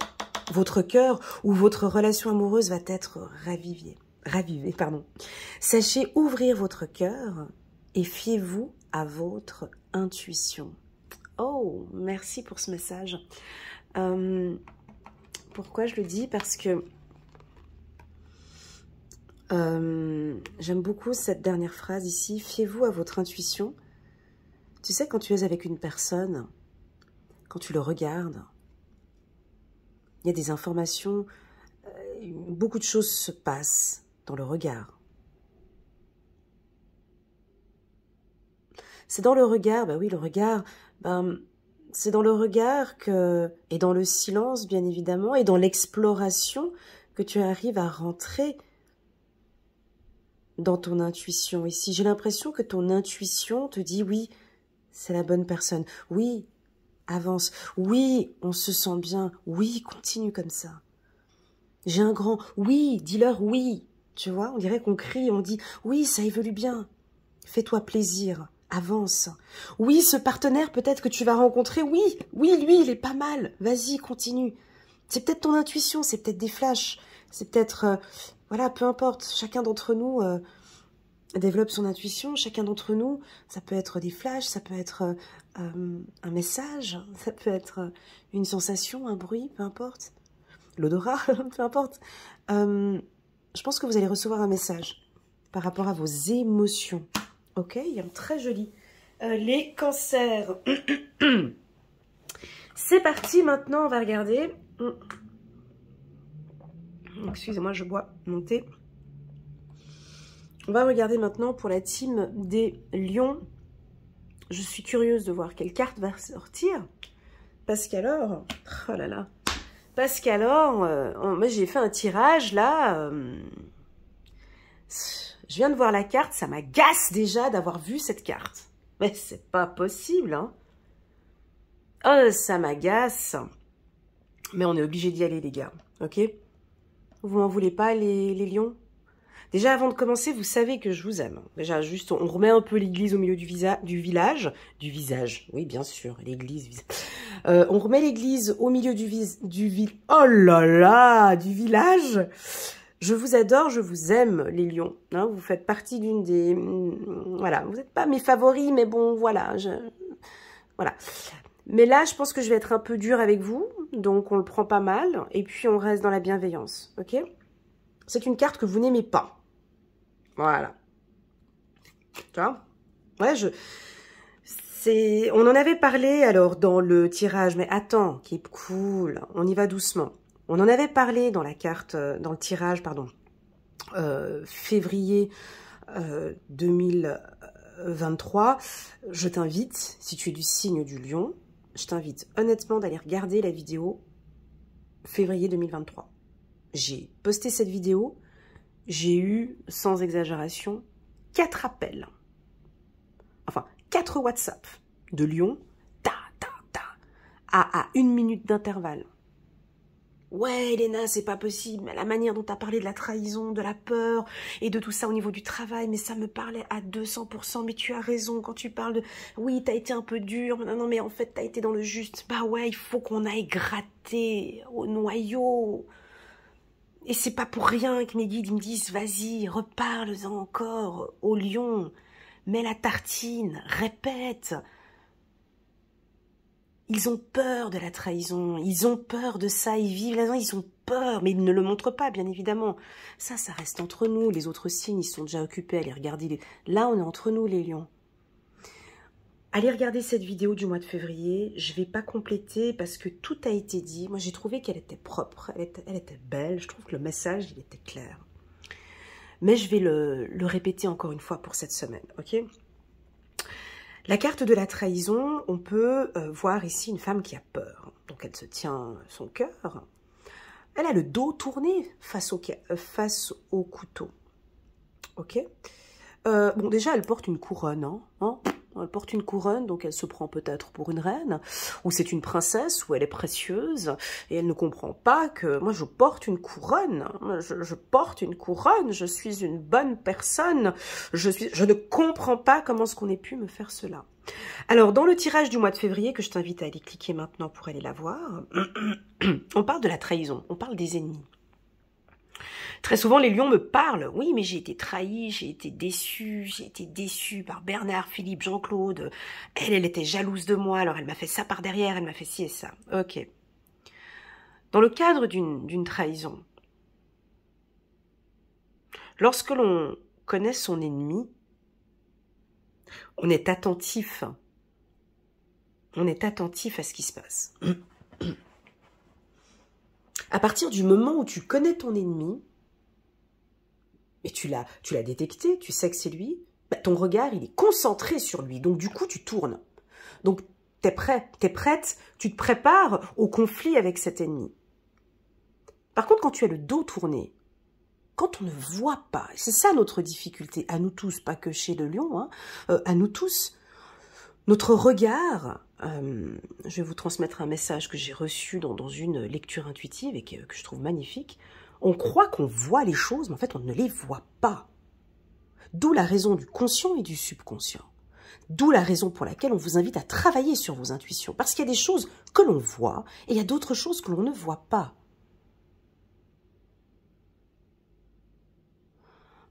Speaker 1: votre cœur ou votre relation amoureuse va être ravivée. Sachez ouvrir votre cœur et fiez-vous à votre intuition. Oh, merci pour ce message. Pourquoi je le dis? Parce que j'aime beaucoup cette dernière phrase ici. Fiez-vous à votre intuition. Tu sais, quand tu es avec une personne, quand tu le regardes, il y a des informations, beaucoup de choses se passent dans le regard. C'est dans le regard, bah oui, le regard, c'est dans le regard que, et dans le silence, bien évidemment, et dans l'exploration que tu arrives à rentrer dans ton intuition. Ici, j'ai l'impression que ton intuition te dit oui, c'est la bonne personne. Oui, avance. Oui, on se sent bien. Oui, continue comme ça. J'ai un grand oui, dis-leur oui. Tu vois, on dirait qu'on crie, on dit oui, ça évolue bien. Fais-toi plaisir. Avance. Oui, ce partenaire peut-être que tu vas rencontrer, oui, lui, il est pas mal. Vas-y, continue. C'est peut-être ton intuition, c'est peut-être des flashs, c'est peut-être, voilà, peu importe. Chacun d'entre nous développe son intuition. Chacun d'entre nous, ça peut être des flashs, ça peut être un message, ça peut être une sensation, un bruit, peu importe. L'odorat, peu importe. Je pense que vous allez recevoir un message par rapport à vos émotions. Ok, il y a un très joli. Les cancers. C'est parti, maintenant on va regarder. Excusez-moi, je bois mon thé. On va regarder maintenant pour la team des lions. Je suis curieuse de voir quelle carte va sortir. Parce qu'alors, oh là là. Parce qu'alors, moi j'ai fait un tirage là. Je viens de voir la carte, ça m'agace déjà d'avoir vu cette carte. Mais c'est pas possible, hein. Oh, ça m'agace. Mais on est obligé d'y aller, les gars. Ok? Vous m'en voulez pas, les lions? Déjà, avant de commencer, vous savez que je vous aime. Déjà, juste, on remet un peu l'église au milieu du village. Du visage. Oui, bien sûr, l'église. On remet l'église au milieu oh là là, du village. Je vous adore, je vous aime, les lions. Hein, vous faites partie d'une des... Voilà, vous n'êtes pas mes favoris, mais bon, voilà. Voilà. Mais là, je pense que je vais être un peu dure avec vous. Donc, on le prend pas mal. Et puis, on reste dans la bienveillance. Ok? C'est une carte que vous n'aimez pas. Voilà. Tu vois? Ouais, on en avait parlé, alors, dans le tirage. Mais attends, qui est cool. On y va doucement. On en avait parlé dans la carte, dans le tirage, pardon, février 2023. Je t'invite, si tu es du signe du lion, je t'invite honnêtement d'aller regarder la vidéo février 2023. J'ai posté cette vidéo, j'ai eu, sans exagération, 4 appels. Enfin, 4 WhatsApp de lion, à 1 minute d'intervalle. Ouais, Elena, c'est pas possible. La manière dont tu as parlé de la trahison, de la peur et de tout ça au niveau du travail, mais ça me parlait à 200%. Mais tu as raison quand tu parles de... Oui, t'as été un peu dur. Non, mais en fait, t'as été dans le juste. Bah ouais, il faut qu'on aille gratter au noyau. Et c'est pas pour rien que mes guides ils me disent, vas-y, reparle-en encore au lion, mets la tartine, répète. Ils ont peur de la trahison, ils ont peur de ça, ils vivent là-dedans, ils ont peur, mais ils ne le montrent pas, bien évidemment. Ça reste entre nous, les autres signes, ils sont déjà occupés à les regarder. Là, on est entre nous, les lions. Allez regarder cette vidéo du mois de février, je ne vais pas compléter parce que tout a été dit. Moi, j'ai trouvé qu'elle était propre, elle était belle, je trouve que le message, il était clair. Mais je vais le répéter encore une fois pour cette semaine, ok? La carte de la trahison, on peut voir ici une femme qui a peur. Donc, elle se tient son cœur. Elle a le dos tourné face au couteau, ok? Bon, déjà, elle porte une couronne, hein. Elle porte une couronne, donc elle se prend peut-être pour une reine, ou c'est une princesse, ou elle est précieuse, et elle ne comprend pas que moi je porte une couronne, je porte une couronne, je suis une bonne personne, je ne comprends pas comment est-ce qu'on ait pu me faire cela. Alors, dans le tirage du mois de février, que je t'invite à aller cliquer maintenant pour aller la voir, on parle de la trahison, on parle des ennemis. Très souvent, les lions me parlent. Oui, mais j'ai été trahi, j'ai été déçue par Bernard, Philippe, Jean-Claude. Elle était jalouse de moi, alors elle m'a fait ça par derrière, elle m'a fait ci et ça. Ok. Dans le cadre d'une trahison, lorsque l'on connaît son ennemi, on est attentif. On est attentif à ce qui se passe. À partir du moment où tu connais ton ennemi, et tu l'as détecté, tu sais que c'est lui, bah, ton regard, il est concentré sur lui. Donc, du coup, tu tournes. Donc, tu es prêt, tu es prête, tu te prépares au conflit avec cet ennemi. Par contre, quand tu as le dos tourné, quand on ne voit pas, c'est ça notre difficulté, à nous tous, pas que chez le lion, hein, à nous tous, notre regard, je vais vous transmettre un message que j'ai reçu dans une lecture intuitive et que je trouve magnifique. On croit qu'on voit les choses, mais en fait, on ne les voit pas. D'où la raison du conscient et du subconscient. D'où la raison pour laquelle on vous invite à travailler sur vos intuitions. Parce qu'il y a des choses que l'on voit et il y a d'autres choses que l'on ne voit pas.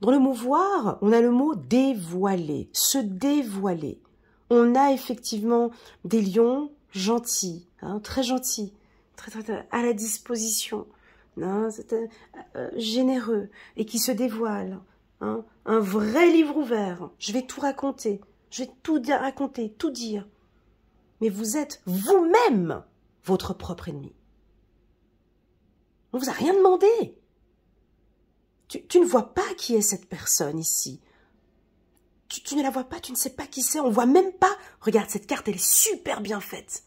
Speaker 1: Dans le mot voir, on a le mot dévoiler, se dévoiler. On a effectivement des lions gentils, hein, très gentils, très à la disposition. Non, généreux et qui se dévoile, hein, un vrai livre ouvert. Je vais tout raconter, je vais tout raconter, tout dire. Mais vous êtes vous-même votre propre ennemi. On ne vous a rien demandé. Tu ne vois pas qui est cette personne ici. Tu ne la vois pas, tu ne sais pas qui c'est. On ne voit même pas. Regarde, cette carte, elle est super bien faite.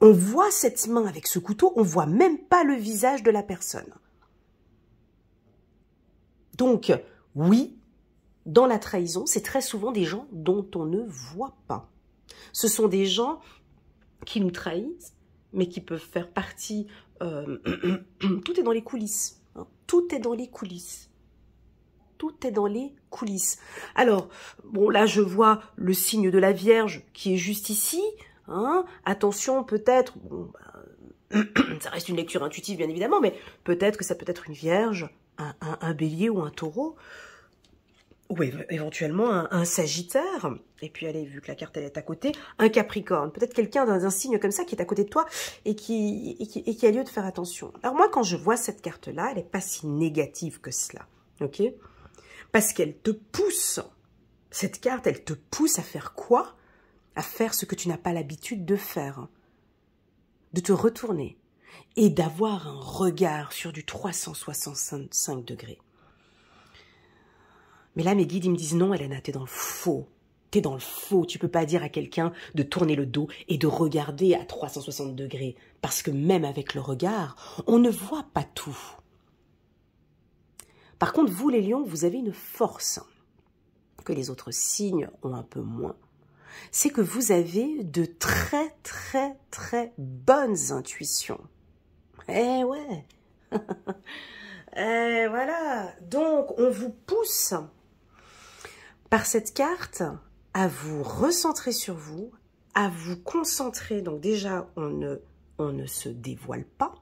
Speaker 1: On voit cette main avec ce couteau, on ne voit même pas le visage de la personne. Donc, oui, dans la trahison, c'est très souvent des gens dont on ne voit pas. Ce sont des gens qui nous trahissent, mais qui peuvent faire partie... tout est dans les coulisses. Hein, tout est dans les coulisses. Tout est dans les coulisses. Alors, bon, là, je vois le signe de la Vierge qui est juste ici. Hein, attention, peut-être, bon, ça reste une lecture intuitive bien évidemment, mais peut-être que ça peut être une Vierge, un Bélier ou un Taureau, ou éventuellement un Sagittaire, et puis allez, vu que la carte elle est à côté, un Capricorne, peut-être quelqu'un d'un signe comme ça qui est à côté de toi et qui a lieu de faire attention. Alors moi, quand je vois cette carte-là, elle n'est pas si négative que cela, ok? Parce qu'elle te pousse, cette carte, elle te pousse à faire quoi? À faire ce que tu n'as pas l'habitude de faire, de te retourner et d'avoir un regard sur du 365 degrés. Mais là, mes guides, ils me disent non, Elena, t'es dans le faux. T'es dans le faux. Tu peux pas dire à quelqu'un de tourner le dos et de regarder à 360 degrés. Parce que même avec le regard, on ne voit pas tout. Par contre, vous, les lions, vous avez une force que les autres signes ont un peu moins. C'est que vous avez de très bonnes intuitions. Eh ouais. Et voilà. Donc, on vous pousse par cette carte à vous recentrer sur vous, à vous concentrer. Donc déjà, on ne se dévoile pas.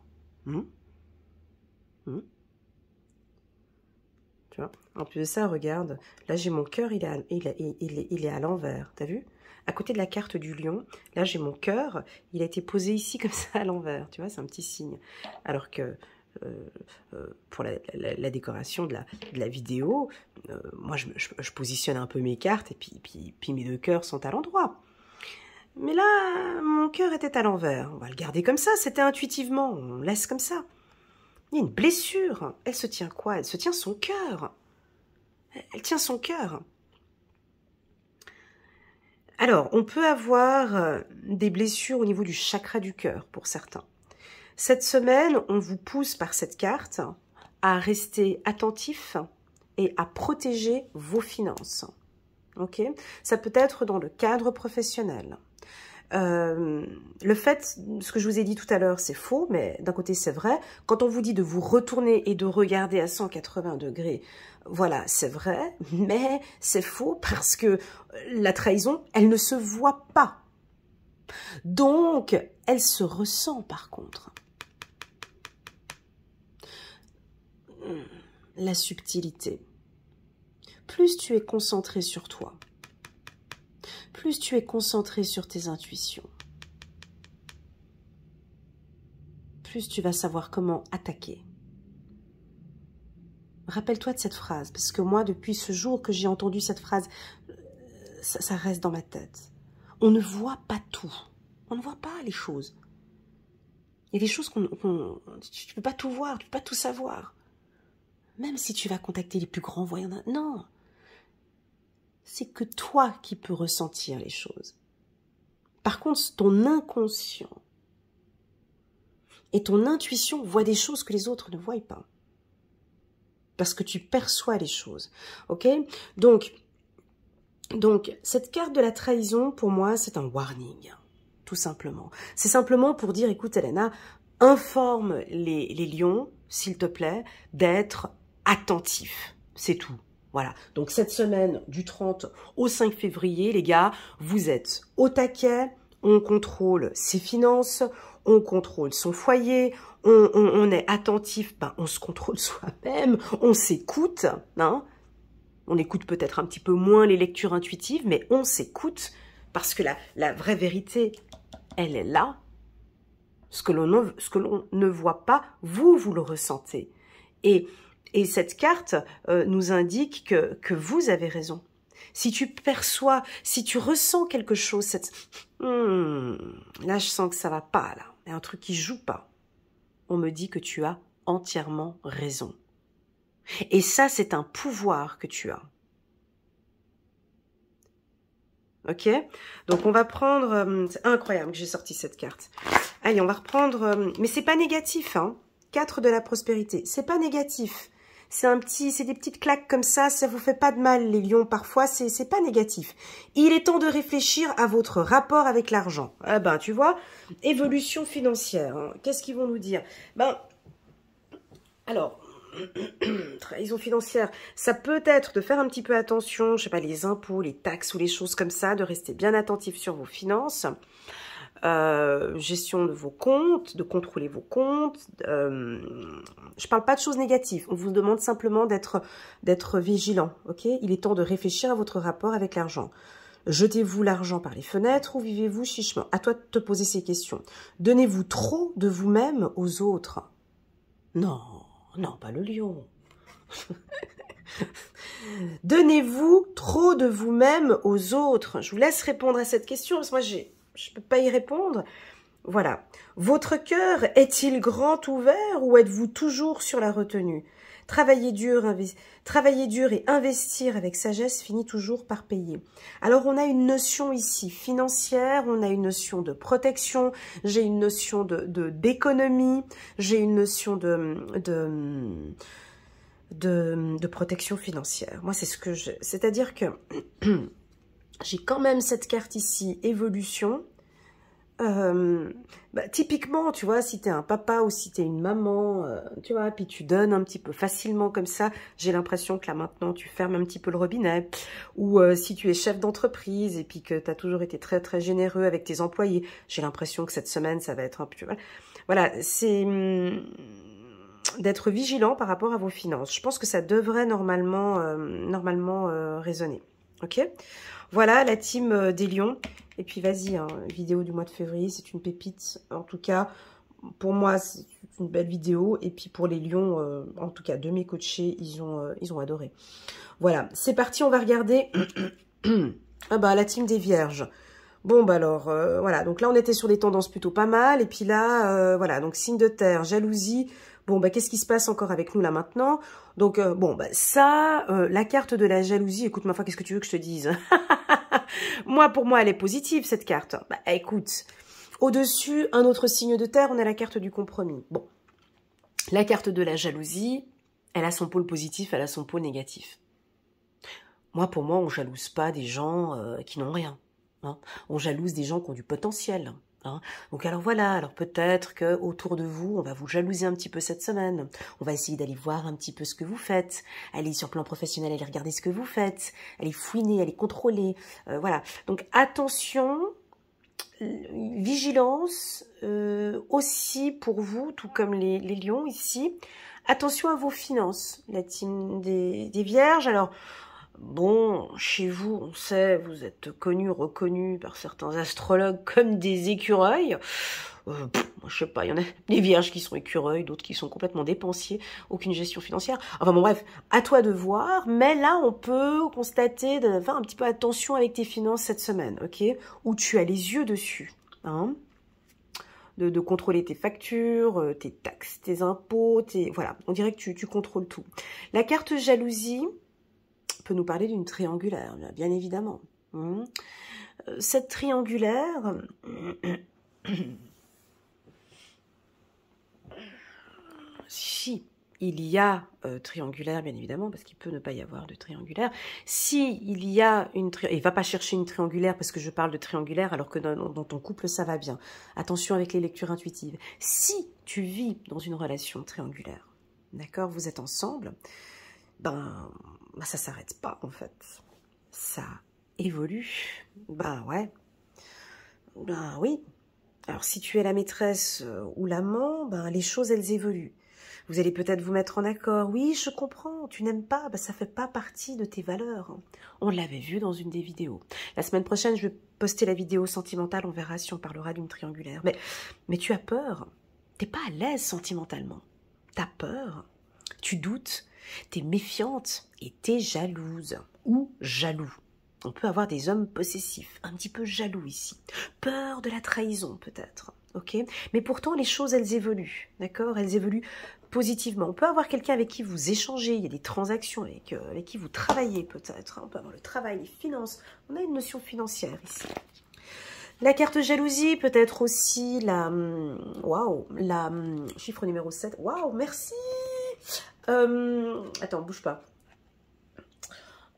Speaker 1: Tu vois. En plus de ça, regarde, là j'ai mon cœur, il est à l'envers, t'as vu? À côté de la carte du lion, là j'ai mon cœur, il a été posé ici comme ça à l'envers, tu vois, c'est un petit signe. Alors que pour la décoration de la vidéo, moi je positionne un peu mes cartes et puis mes deux cœurs sont à l'endroit. Mais là, mon cœur était à l'envers. On va le garder comme ça, c'était intuitivement, on laisse comme ça. Il y a une blessure. Elle se tient quoi? Elle se tient son cœur. Elle tient son cœur. Alors, on peut avoir des blessures au niveau du chakra du cœur pour certains. Cette semaine, on vous pousse par cette carte à rester attentif et à protéger vos finances. Ok? Ça peut être dans le cadre professionnel. Le fait, ce que je vous ai dit tout à l'heure, c'est faux, mais d'un côté c'est vrai. Quand on vous dit de vous retourner et de regarder à 180 degrés, voilà, c'est vrai, mais c'est faux parce que la trahison, elle ne se voit pas. Donc, elle se ressent par contre. La subtilité. Plus tu es concentré sur toi, plus tu es concentré sur tes intuitions, plus tu vas savoir comment attaquer. Rappelle-toi de cette phrase, parce que moi, depuis ce jour que j'ai entendu cette phrase, ça reste dans ma tête. On ne voit pas tout. On ne voit pas les choses. Il y a des choses tu ne peux pas tout voir, tu ne peux pas tout savoir. Même si tu vas contacter les plus grands voyants, non. C'est que toi qui peux ressentir les choses. Par contre, ton inconscient et ton intuition voient des choses que les autres ne voient pas. Parce que tu perçois les choses. Ok? Donc, cette carte de la trahison, pour moi, c'est un warning. Tout simplement. C'est simplement pour dire, écoute, Elena, informe les lions, s'il te plaît, d'être attentifs. C'est tout. Voilà, donc cette semaine du 30 au 5 février, les gars, vous êtes au taquet, on contrôle ses finances, on contrôle son foyer, on est attentif, ben, on se contrôle soi-même, on s'écoute, hein. On écoute peut-être un petit peu moins les lectures intuitives, mais on s'écoute parce que la vraie vérité, elle est là. Ce que l'on ne voit pas, vous le ressentez. Et cette carte nous indique que vous avez raison. Si tu perçois, si tu ressens quelque chose, là je sens que ça va pas, là. Il y a un truc qui joue pas. On me dit que tu as entièrement raison. Et ça, c'est un pouvoir que tu as. Ok? Donc on va prendre... c'est incroyable que j'ai sorti cette carte. Allez, on va reprendre... mais c'est pas négatif, hein. 4 de la prospérité. C'est pas négatif. C'est des petites claques comme ça vous fait pas de mal, les lions, parfois, c'est pas négatif. Il est temps de réfléchir à votre rapport avec l'argent. Ah ben, tu vois, évolution financière, hein. Qu'est-ce qu'ils vont nous dire? Ben, alors, trahison financière, ça peut être de faire un petit peu attention, je sais pas, les impôts, les taxes ou les choses comme ça, de rester bien attentif sur vos finances. Gestion de vos comptes, de contrôler vos comptes. Je parle pas de choses négatives. On vous demande simplement d'être vigilant. Ok? Il est temps de réfléchir à votre rapport avec l'argent. Jetez-vous l'argent par les fenêtres ou vivez-vous chichement? À toi de te poser ces questions. Donnez-vous trop de vous-même aux autres? Non, non, pas le lion. Donnez-vous trop de vous-même aux autres? Je vous laisse répondre à cette question parce que moi je ne peux pas y répondre. Voilà. Votre cœur est-il grand ouvert ou êtes-vous toujours sur la retenue? Travailler dur et investir avec sagesse finit toujours par payer. Alors, on a une notion ici financière, on a une notion de protection, j'ai une notion d'économie, j'ai une notion de protection financière. Moi, c'est ce que je... C'est-à-dire que... j'ai quand même cette carte ici, évolution. Typiquement, tu vois, si tu es un papa ou si tu es une maman, tu vois, puis tu donnes un petit peu facilement comme ça, j'ai l'impression que là maintenant, tu fermes un petit peu le robinet. Ou si tu es chef d'entreprise et puis que tu as toujours été très très généreux avec tes employés, j'ai l'impression que cette semaine, ça va être un peu... Voilà, c'est... d'être vigilant par rapport à vos finances. Je pense que ça devrait normalement, résonner. Ok? Voilà la team des lions. Et puis vas-y, hein, vidéo du mois de février, c'est une pépite. En tout cas, pour moi, c'est une belle vidéo. Et puis pour les lions, en tout cas de mes coachés, ils ont adoré. Voilà, c'est parti, on va regarder ah bah, la team des vierges. Bon, bah alors, voilà, donc là, on était sur des tendances plutôt pas mal. Et puis là, voilà, donc signe de terre, jalousie. Bon, bah, qu'est-ce qui se passe encore avec nous, là, maintenant? Donc, bon, bah, ça, la carte de la jalousie, écoute, ma foi, qu'est-ce que tu veux que je te dise? Moi, pour moi, elle est positive, cette carte. Bah, écoute, au-dessus, un autre signe de terre, on a la carte du compromis. Bon, la carte de la jalousie, elle a son pôle positif, elle a son pôle négatif. Moi, pour moi, on jalouse pas des gens qui n'ont rien. Hein. On jalouse des gens qui ont du potentiel. Hein. Donc alors voilà, alors peut-être que autour de vous, on va vous jalouser un petit peu cette semaine. On va essayer d'aller voir un petit peu ce que vous faites, aller sur le plan professionnel, aller regarder ce que vous faites, aller fouiner, aller contrôler. Voilà. Donc attention, vigilance aussi pour vous, tout comme les lions ici. Attention à vos finances, la team des vierges. Alors bon, chez vous, on sait, vous êtes connus, reconnus par certains astrologues comme des écureuils. Moi, je sais pas, il y en a des vierges qui sont écureuils, d'autres qui sont complètement dépensiers, aucune gestion financière. Enfin bon, bref, à toi de voir. Mais là, on peut constater de faire un petit peu attention avec tes finances cette semaine, ok? Où tu as les yeux dessus, hein? De contrôler tes factures, tes taxes, tes impôts, voilà, on dirait que tu contrôles tout. La carte jalousie peut nous parler d'une triangulaire, bien évidemment. Cette triangulaire, si il y a triangulaire, bien évidemment, parce qu'il peut ne pas y avoir de triangulaire. Si il y a une triangulaire, il va pas chercher une triangulaire parce que je parle de triangulaire alors que dans ton couple ça va bien. Attention avec les lectures intuitives. Si tu vis dans une relation triangulaire, d'accord, vous êtes ensemble, ben ça s'arrête pas en fait. Ça évolue. Ben ouais. Ben oui. Alors si tu es la maîtresse ou l'amant, ben les choses elles évoluent. Vous allez peut-être vous mettre en accord. Oui, je comprends, tu n'aimes pas, ben, ça fait pas partie de tes valeurs. On l'avait vu dans une des vidéos. La semaine prochaine, je vais poster la vidéo sentimentale, on verra si on parlera d'une triangulaire. Mais tu as peur, t'es pas à l'aise sentimentalement. T'as peur, tu doutes, t'es méfiante et t'es jalouse ou jaloux. On peut avoir des hommes possessifs, un petit peu jaloux ici. Peur de la trahison peut-être, ok? Mais pourtant les choses elles évoluent, d'accord? Elles évoluent positivement. On peut avoir quelqu'un avec qui vous échangez, il y a des transactions avec qui vous travaillez peut-être. Hein. On peut avoir le travail, les finances. On a une notion financière ici. La carte jalousie, peut-être aussi la... Waouh, la chiffre numéro 7. Waouh, merci. Attends, bouge pas.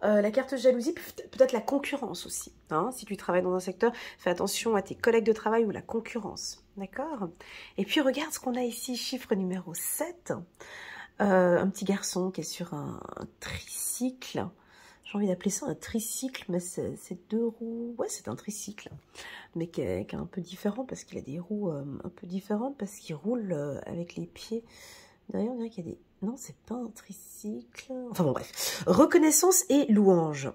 Speaker 1: La carte jalousie, peut-être la concurrence aussi. Hein, si tu travailles dans un secteur, fais attention à tes collègues de travail ou la concurrence. D'accord? Et puis regarde ce qu'on a ici, chiffre numéro 7. Un petit garçon qui est sur un tricycle. J'ai envie d'appeler ça un tricycle, mais c'est 2 roues. Ouais, c'est un tricycle, mais qui est un peu différent parce qu'il a des roues un peu différentes parce qu'il roule avec les pieds. Derrière, on dirait qu'il y a des... Non, c'est pas un tricycle. Enfin bon, bref. Reconnaissance et louange.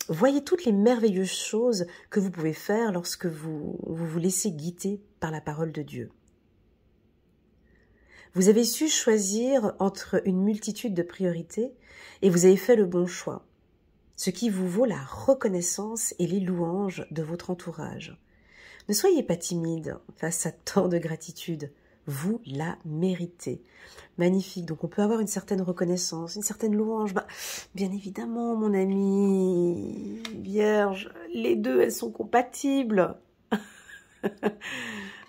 Speaker 1: Voyez toutes les merveilleuses choses que vous pouvez faire lorsque vous vous laissez guider par la parole de Dieu. Vous avez su choisir entre une multitude de priorités et vous avez fait le bon choix, ce qui vous vaut la reconnaissance et les louanges de votre entourage. Ne soyez pas timide face à tant de gratitude. Vous la méritez. Magnifique. Donc, on peut avoir une certaine reconnaissance, une certaine louange. Bah, bien évidemment, mon ami Vierge, les deux, elles sont compatibles.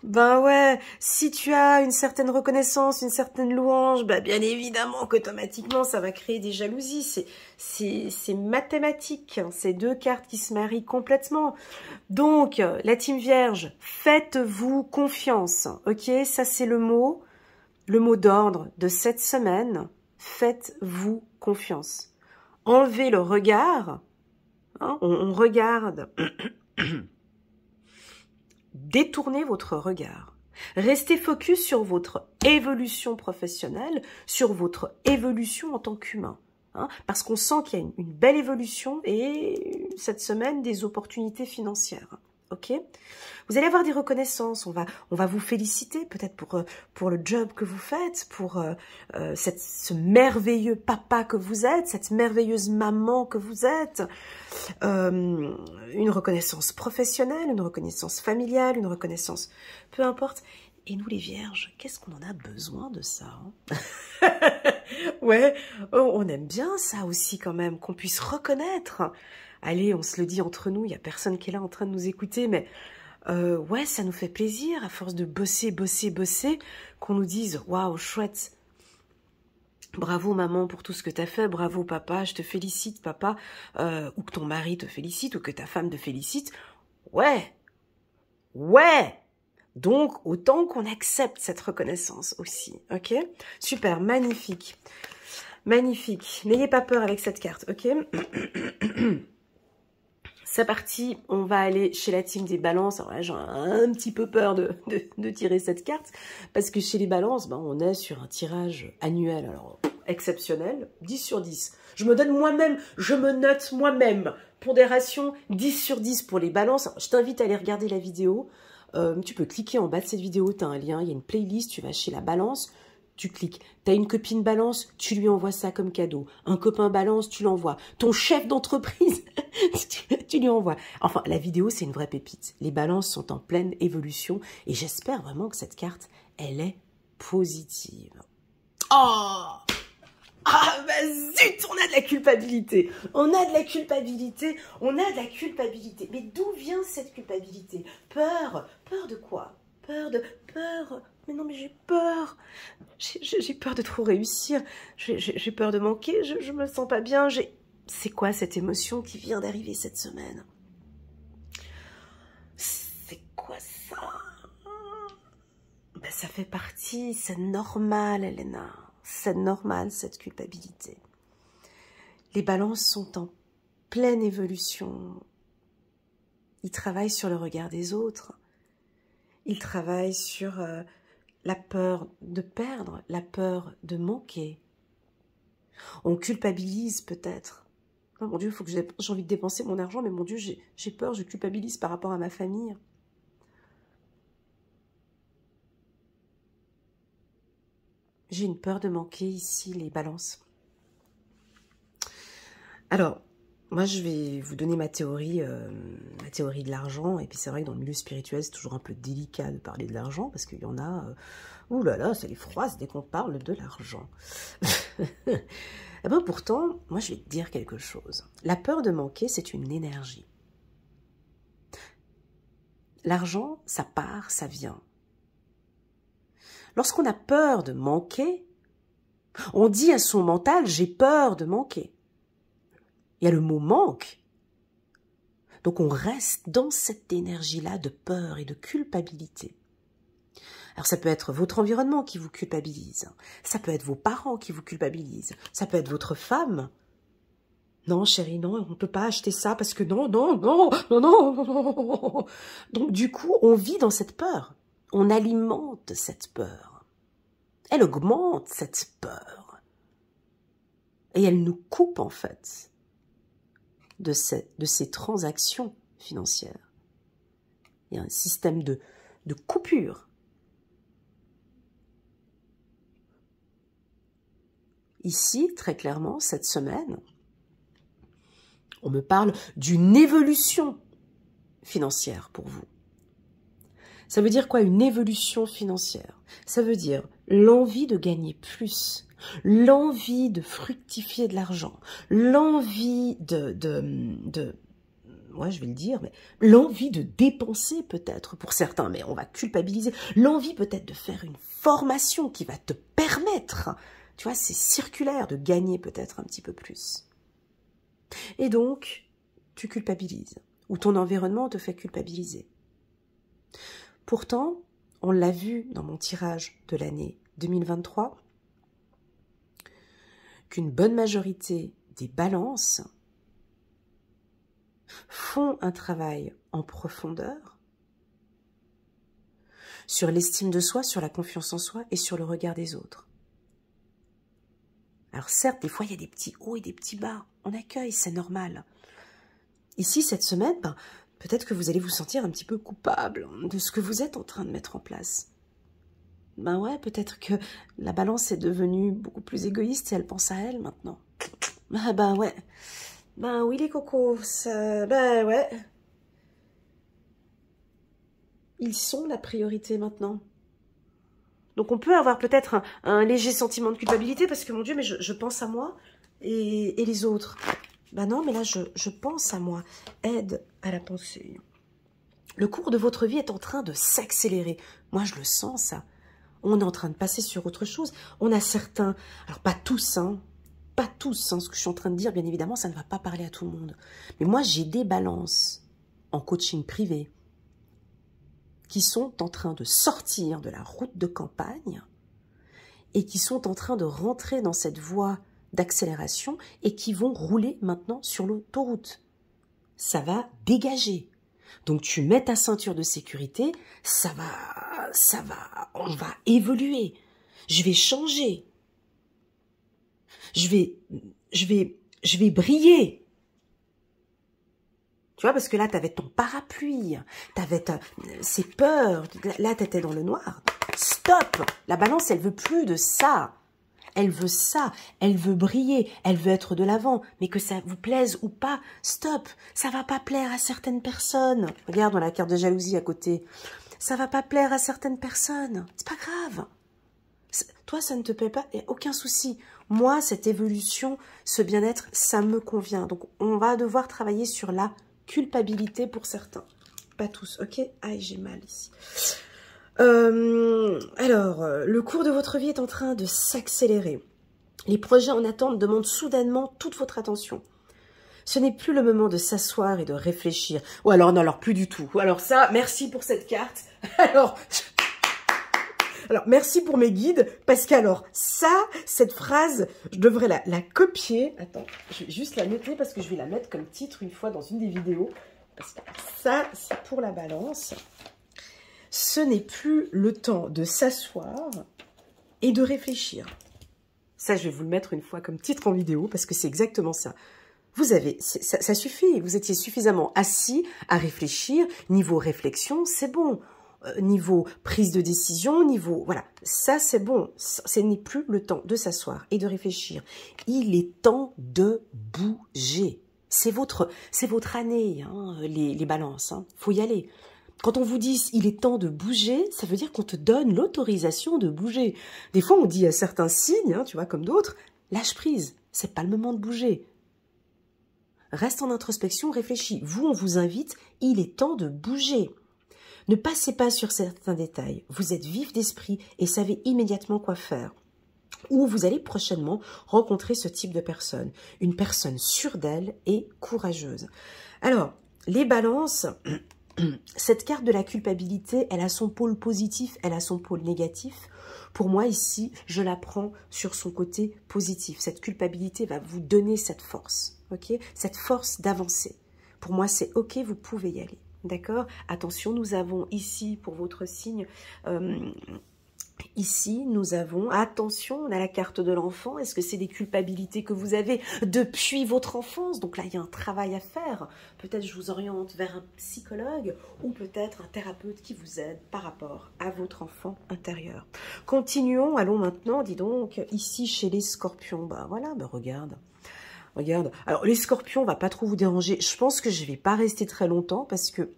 Speaker 1: Ben ouais, si tu as une certaine reconnaissance, une certaine louange, ben bien évidemment qu'automatiquement, ça va créer des jalousies. C'est mathématique, hein, ces deux cartes qui se marient complètement. Donc, la team Vierge, faites-vous confiance, ok? Ça, c'est le mot d'ordre de cette semaine. Faites-vous confiance. Enlevez le regard, hein, on regarde... Détournez votre regard. Restez focus sur votre évolution professionnelle, sur votre évolution en tant qu'humain. Hein, parce qu'on sent qu'il y a une belle évolution et cette semaine, des opportunités financières. Ok ? Vous allez avoir des reconnaissances, on va vous féliciter peut-être pour le job que vous faites, pour ce merveilleux papa que vous êtes, cette merveilleuse maman que vous êtes, une reconnaissance professionnelle, une reconnaissance familiale, une reconnaissance, peu importe. Et nous les vierges, qu'est-ce qu'on en a besoin de ça, hein? Ouais, oh, on aime bien ça aussi quand même, qu'on puisse reconnaître. Allez, on se le dit entre nous, il n'y a personne qui est là en train de nous écouter, mais ouais, ça nous fait plaisir, à force de bosser, bosser, bosser, qu'on nous dise « Waouh, chouette, bravo maman pour tout ce que tu as fait, bravo papa, je te félicite papa, ou que ton mari te félicite, ou que ta femme te félicite. » Ouais, ouais. Donc, autant qu'on accepte cette reconnaissance aussi, ok? Super, magnifique. Magnifique. N'ayez pas peur avec cette carte, ok? C'est parti, on va aller chez la team des balances. Alors là, j'ai un petit peu peur de tirer cette carte, parce que chez les balances, ben, on est sur un tirage annuel, alors exceptionnel, 10 sur 10. Je me donne moi-même, je me note moi-même. Pondération, 10 sur 10 pour les balances. Alors, je t'invite à aller regarder la vidéo. Tu peux cliquer en bas de cette vidéo, tu as un lien, il y a une playlist, tu vas chez la balance, tu cliques. Tu as une copine balance, tu lui envoies ça comme cadeau. Un copain balance, tu l'envoies. Ton chef d'entreprise, tu lui envoies. Enfin, la vidéo, c'est une vraie pépite. Les balances sont en pleine évolution et j'espère vraiment que cette carte, elle est positive. Oh! Ah, bah zut, on a de la culpabilité. On a de la culpabilité, on a de la culpabilité. Mais d'où vient cette culpabilité? Peur. Peur de quoi? Peur. Mais non, mais j'ai peur. J'ai peur de trop réussir. J'ai peur de manquer. Je me sens pas bien. C'est quoi cette émotion qui vient d'arriver cette semaine? C'est quoi ça? Ben, ça fait partie, c'est normal, Elena. C'est normal, cette culpabilité. Les balances sont en pleine évolution. Ils travaillent sur le regard des autres. Ils travaillent sur la peur de perdre, la peur de manquer. On culpabilise peut-être. Oh mon Dieu, faut que j'ai envie de dépenser mon argent, mais mon Dieu, j'ai peur, je culpabilise par rapport à ma famille. J'ai une peur de manquer ici, les balances. Alors, moi, je vais vous donner ma théorie de l'argent. Et puis, c'est vrai que dans le milieu spirituel, c'est toujours un peu délicat de parler de l'argent parce qu'il y en a... ouh là là, ça les froisse dès qu'on parle de l'argent. Eh bien, pourtant, moi, je vais te dire quelque chose. La peur de manquer, c'est une énergie. L'argent, ça part, ça vient. Lorsqu'on a peur de manquer, on dit à son mental « j'ai peur de manquer ». Il y a le mot « manque ». Donc on reste dans cette énergie-là de peur et de culpabilité. Alors ça peut être votre environnement qui vous culpabilise, ça peut être vos parents qui vous culpabilisent, ça peut être votre femme. Non chérie, non, on ne peut pas acheter ça parce que non. Donc du coup, on vit dans cette peur. On alimente cette peur. Elle augmente cette peur. Et elle nous coupe en fait de ces transactions financières. Il y a un système de coupure. Ici, très clairement, cette semaine, on me parle d'une évolution financière pour vous. Ça veut dire quoi, une évolution financière? Ça veut dire l'envie de gagner plus, l'envie de fructifier de l'argent, l'envie ouais, je vais le dire, mais l'envie de dépenser peut-être pour certains, mais on va culpabiliser, l'envie peut-être de faire une formation qui va te permettre, tu vois, c'est circulaire, de gagner peut-être un petit peu plus. Et donc, tu culpabilises, ou ton environnement te fait culpabiliser. Pourtant, on l'a vu dans mon tirage de l'année 2023, qu'une bonne majorité des balances font un travail en profondeur sur l'estime de soi, sur la confiance en soi et sur le regard des autres. Alors certes, des fois, il y a des petits hauts et des petits bas. On accueille, c'est normal. Ici, cette semaine, ben, peut-être que vous allez vous sentir un petit peu coupable de ce que vous êtes en train de mettre en place. Ben ouais, peut-être que la balance est devenue beaucoup plus égoïste et elle pense à elle maintenant. Ah ben ouais. Ben oui les cocos, ben ouais. Ils sont la priorité maintenant. Donc on peut avoir peut-être un léger sentiment de culpabilité parce que mon Dieu, mais je pense à moi et les autres. Ben non, mais là je pense à moi. Aide à la pensée. Le cours de votre vie est en train de s'accélérer. Moi je le sens ça. On est en train de passer sur autre chose. On a certains, alors pas tous, pas tous, ce que je suis en train de dire, bien évidemment, ça ne va pas parler à tout le monde. Mais moi, j'ai des balances en coaching privé qui sont en train de sortir de la route de campagne et qui sont en train de rentrer dans cette voie d'accélération et qui vont rouler maintenant sur l'autoroute. Ça va dégager. Donc, tu mets ta ceinture de sécurité, on va évoluer. Je vais changer. Je vais briller. Tu vois, parce que là, tu avais ton parapluie, tu avais ces peurs, là, tu étais dans le noir. Stop! La balance, elle veut plus de ça. Elle veut ça, elle veut briller, elle veut être de l'avant, mais que ça vous plaise ou pas, stop, ça va pas plaire à certaines personnes. Regarde, on a la carte de jalousie à côté. Ça va pas plaire à certaines personnes, c'est pas grave. Toi, ça ne te plaît pas, il n'y a aucun souci. Moi, cette évolution, ce bien-être, ça me convient. Donc, on va devoir travailler sur la culpabilité pour certains. Pas tous, ok? Aïe, j'ai mal ici. Alors, le cours de votre vie est en train de s'accélérer. Les projets en attente demandent soudainement toute votre attention. Ce n'est plus le moment de s'asseoir et de réfléchir. Ou alors, non, alors plus du tout. Alors ça, merci pour cette carte. Alors, merci pour mes guides, parce qu'alors, ça, cette phrase, je devrais la copier. Attends, je vais juste la noter parce que je vais la mettre comme titre une fois dans une des vidéos. Parce que ça, c'est pour la balance. Ce n'est plus le temps de s'asseoir et de réfléchir. Ça, je vais vous le mettre une fois comme titre en vidéo parce que c'est exactement ça. Vous avez, ça suffit, vous étiez suffisamment assis à réfléchir. Niveau réflexion, c'est bon. Niveau prise de décision, niveau... Voilà, ça c'est bon. Ce n'est plus le temps de s'asseoir et de réfléchir. Il est temps de bouger. C'est votre année, hein, les balances. Faut y aller. Quand on vous dit « il est temps de bouger », ça veut dire qu'on te donne l'autorisation de bouger. Des fois, on dit à certains signes, hein, tu vois, comme d'autres, « lâche prise, c'est pas le moment de bouger ». Reste en introspection, réfléchis. Vous, on vous invite, il est temps de bouger. Ne passez pas sur certains détails. Vous êtes vif d'esprit et savez immédiatement quoi faire. Ou vous allez prochainement rencontrer ce type de personne. Une personne sûre d'elle et courageuse. Alors, les balances... Cette carte de la culpabilité, elle a son pôle positif, elle a son pôle négatif. Pour moi, ici, je la prends sur son côté positif. Cette culpabilité va vous donner cette force, ok? Cette force d'avancer. Pour moi, c'est ok, vous pouvez y aller, d'accord? Attention, nous avons ici, pour votre signe... Ici, nous avons, attention, on a la carte de l'enfant. Est-ce que c'est des culpabilités que vous avez depuis votre enfance? Donc là, il y a un travail à faire. Peut-être je vous oriente vers un psychologue ou peut-être un thérapeute qui vous aide par rapport à votre enfant intérieur. Continuons, allons maintenant, dis donc, ici chez les scorpions. Bah voilà, bah regarde. Regarde. Alors, les scorpions, on va pas trop vous déranger. Je pense que je vais pas rester très longtemps parce que...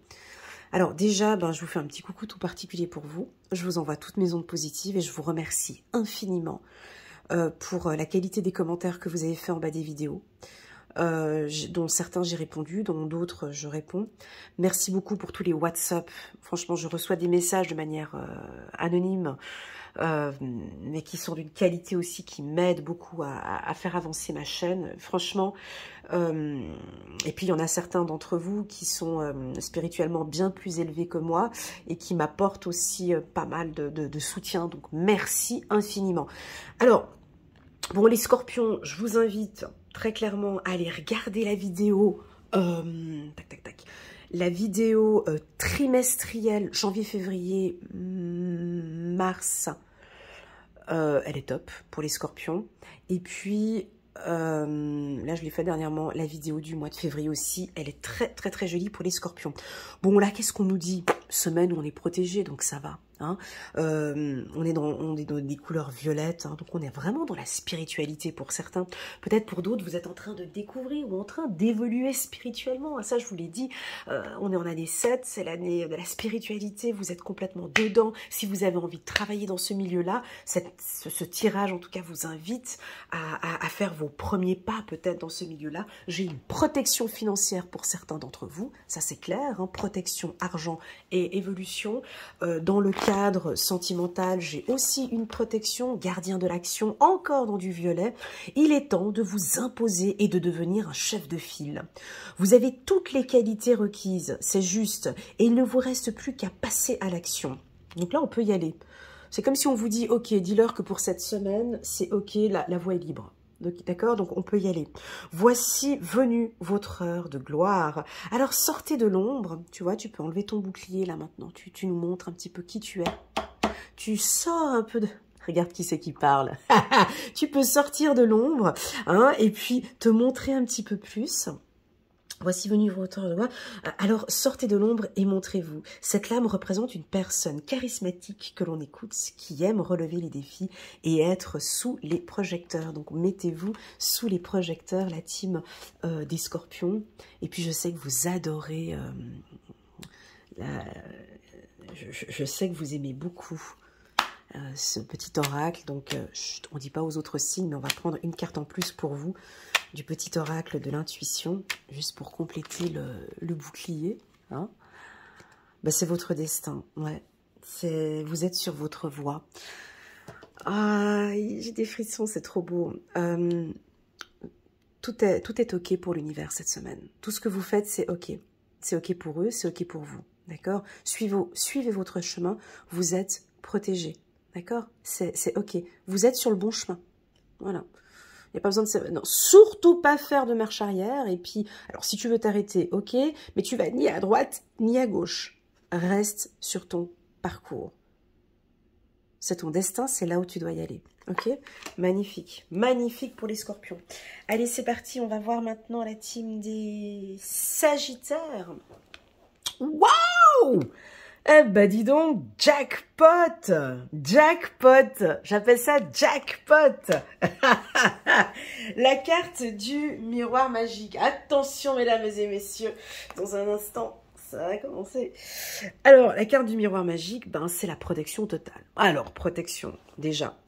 Speaker 1: Alors déjà, je vous fais un petit coucou tout particulier pour vous. Je vous envoie toutes mes ondes positives et je vous remercie infiniment pour la qualité des commentaires que vous avez fait en bas des vidéos, dont certains j'ai répondu, dont d'autres je réponds. Merci beaucoup pour tous les WhatsApp. Franchement, je reçois des messages de manière anonyme, mais qui sont d'une qualité aussi qui m'aide beaucoup à faire avancer ma chaîne. Franchement, et puis il y en a certains d'entre vous qui sont spirituellement bien plus élevés que moi et qui m'apportent aussi pas mal de soutien. Donc merci infiniment. Alors, bon les scorpions, je vous invite très clairement à aller regarder la vidéo. Tac, tac, tac. La vidéo trimestrielle janvier-février, mars, elle est top pour les scorpions. Et puis, là je l'ai fait dernièrement, la vidéo du mois de février aussi, elle est très très très jolie pour les scorpions. Bon là, qu'est-ce qu'on nous dit? Semaine où on est protégé, donc ça va. Hein. On est dans des couleurs violettes, hein, donc on est vraiment dans la spiritualité pour certains. Peut-être pour d'autres, vous êtes en train de découvrir ou en train d'évoluer spirituellement. Ça, je vous l'ai dit, on est en année 7, c'est l'année de la spiritualité, vous êtes complètement dedans. Si vous avez envie de travailler dans ce milieu-là, ce tirage, en tout cas, vous invite à faire vos premiers pas peut-être dans ce milieu-là. J'ai une protection financière pour certains d'entre vous, ça c'est clair, hein, protection, argent et évolution. Dans le cadre sentimental, j'ai aussi une protection, gardien de l'action, encore dans du violet. Il est temps de vous imposer et de devenir un chef de file. Vous avez toutes les qualités requises, c'est juste, et il ne vous reste plus qu'à passer à l'action. Donc là, on peut y aller. C'est comme si on vous dit, ok, dis-leur que pour cette semaine, c'est ok, la voie est libre. D'accord, donc on peut y aller. Voici venue votre heure de gloire. Alors sortez de l'ombre, tu vois, tu peux enlever ton bouclier là maintenant. Tu nous montres un petit peu qui tu es. Tu sors un peu de... Regarde qui c'est qui parle. Tu peux sortir de l'ombre, hein, et puis te montrer un petit peu plus. Voici venu votre heure de gloire. Alors, sortez de l'ombre et montrez-vous. Cette lame représente une personne charismatique que l'on écoute, qui aime relever les défis et être sous les projecteurs. Donc, mettez-vous sous les projecteurs, la team des scorpions. Et puis, je sais que vous adorez... je sais que vous aimez beaucoup ce petit oracle. Donc, on ne dit pas aux autres signes, mais on va prendre une carte en plus pour vous. Du petit oracle de l'intuition, juste pour compléter le bouclier. Hein. Ben, c'est votre destin, ouais. Vous êtes sur votre voie. Ah, j'ai des frissons, c'est trop beau. Tout est ok pour l'univers cette semaine. Tout ce que vous faites, c'est ok. C'est ok pour eux, c'est ok pour vous. D'accord? Suivez votre chemin, vous êtes protégés. D'accord? C'est ok. Vous êtes sur le bon chemin. Voilà. Il n'y a pas besoin de... Non, surtout pas faire de marche arrière. Et puis, alors si tu veux t'arrêter, ok, mais tu vas ni à droite, ni à gauche. Reste sur ton parcours. C'est ton destin, c'est là où tu dois y aller. Ok? Magnifique. Magnifique pour les scorpions. Allez, c'est parti. On va voir maintenant la team des sagittaires. Waouh! Eh ben dis donc, jackpot! Jackpot! J'appelle ça jackpot! La carte du miroir magique. Attention mesdames et messieurs, dans un instant, ça va commencer. Alors, la carte du miroir magique, ben, c'est la protection totale. Alors, protection, déjà,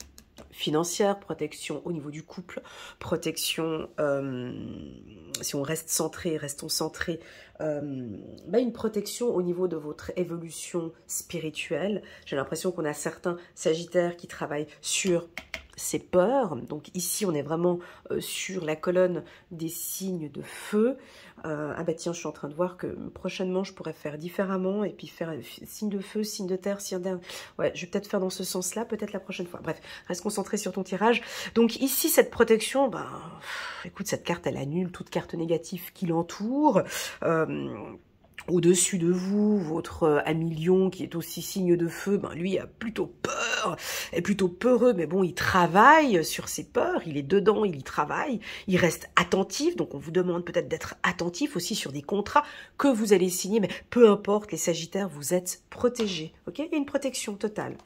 Speaker 1: financière, protection au niveau du couple, protection, si on reste centré, restons centrés, une protection au niveau de votre évolution spirituelle. J'ai l'impression qu'on a certains sagittaires qui travaillent sur ces peurs. Donc ici, on est vraiment sur la colonne des signes de feu. Ah bah tiens, je suis en train de voir que prochainement, je pourrais faire différemment et puis faire signe de feu, signe de terre, signe d'air. Ouais, je vais peut-être faire dans ce sens-là, peut-être la prochaine fois. Bref, reste concentré sur ton tirage. Donc ici, cette protection, ben, écoute, cette carte, elle annule toute carte négative qui l'entoure. Au-dessus de vous, votre ami lion qui est aussi signe de feu, ben lui a plutôt peur, est plutôt peureux, mais bon, il travaille sur ses peurs, il est dedans, il y travaille, il reste attentif, donc on vous demande peut-être d'être attentif aussi sur des contrats que vous allez signer, mais peu importe, les sagittaires, vous êtes protégés, ok? Il y a une protection totale.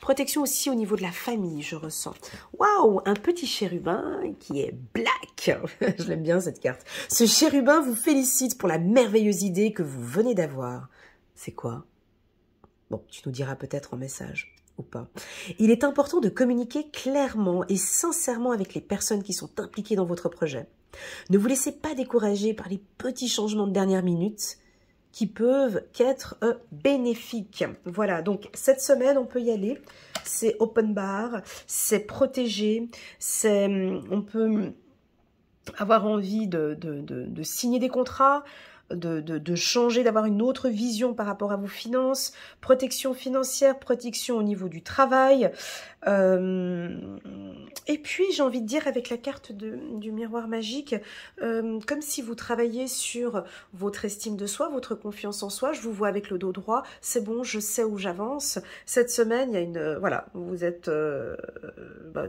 Speaker 1: Protection aussi au niveau de la famille, je ressens. Waouh, un petit chérubin qui est black, je l'aime bien cette carte. Ce chérubin vous félicite pour la merveilleuse idée que vous venez d'avoir. C'est quoi? Bon, tu nous diras peut-être en message ou pas. Il est important de communiquer clairement et sincèrement avec les personnes qui sont impliquées dans votre projet. Ne vous laissez pas décourager par les petits changements de dernière minute qui peuvent qu'être bénéfiques. Voilà, donc cette semaine, on peut y aller. C'est open bar, c'est protégé, on peut avoir envie de signer des contrats, de changer, d'avoir une autre vision par rapport à vos finances, protection financière, protection au niveau du travail, Et puis, j'ai envie de dire, avec la carte du miroir magique, comme si vous travaillez sur votre estime de soi, votre confiance en soi, je vous vois avec le dos droit, c'est bon, je sais où j'avance. Cette semaine, il y a une... voilà, vous êtes...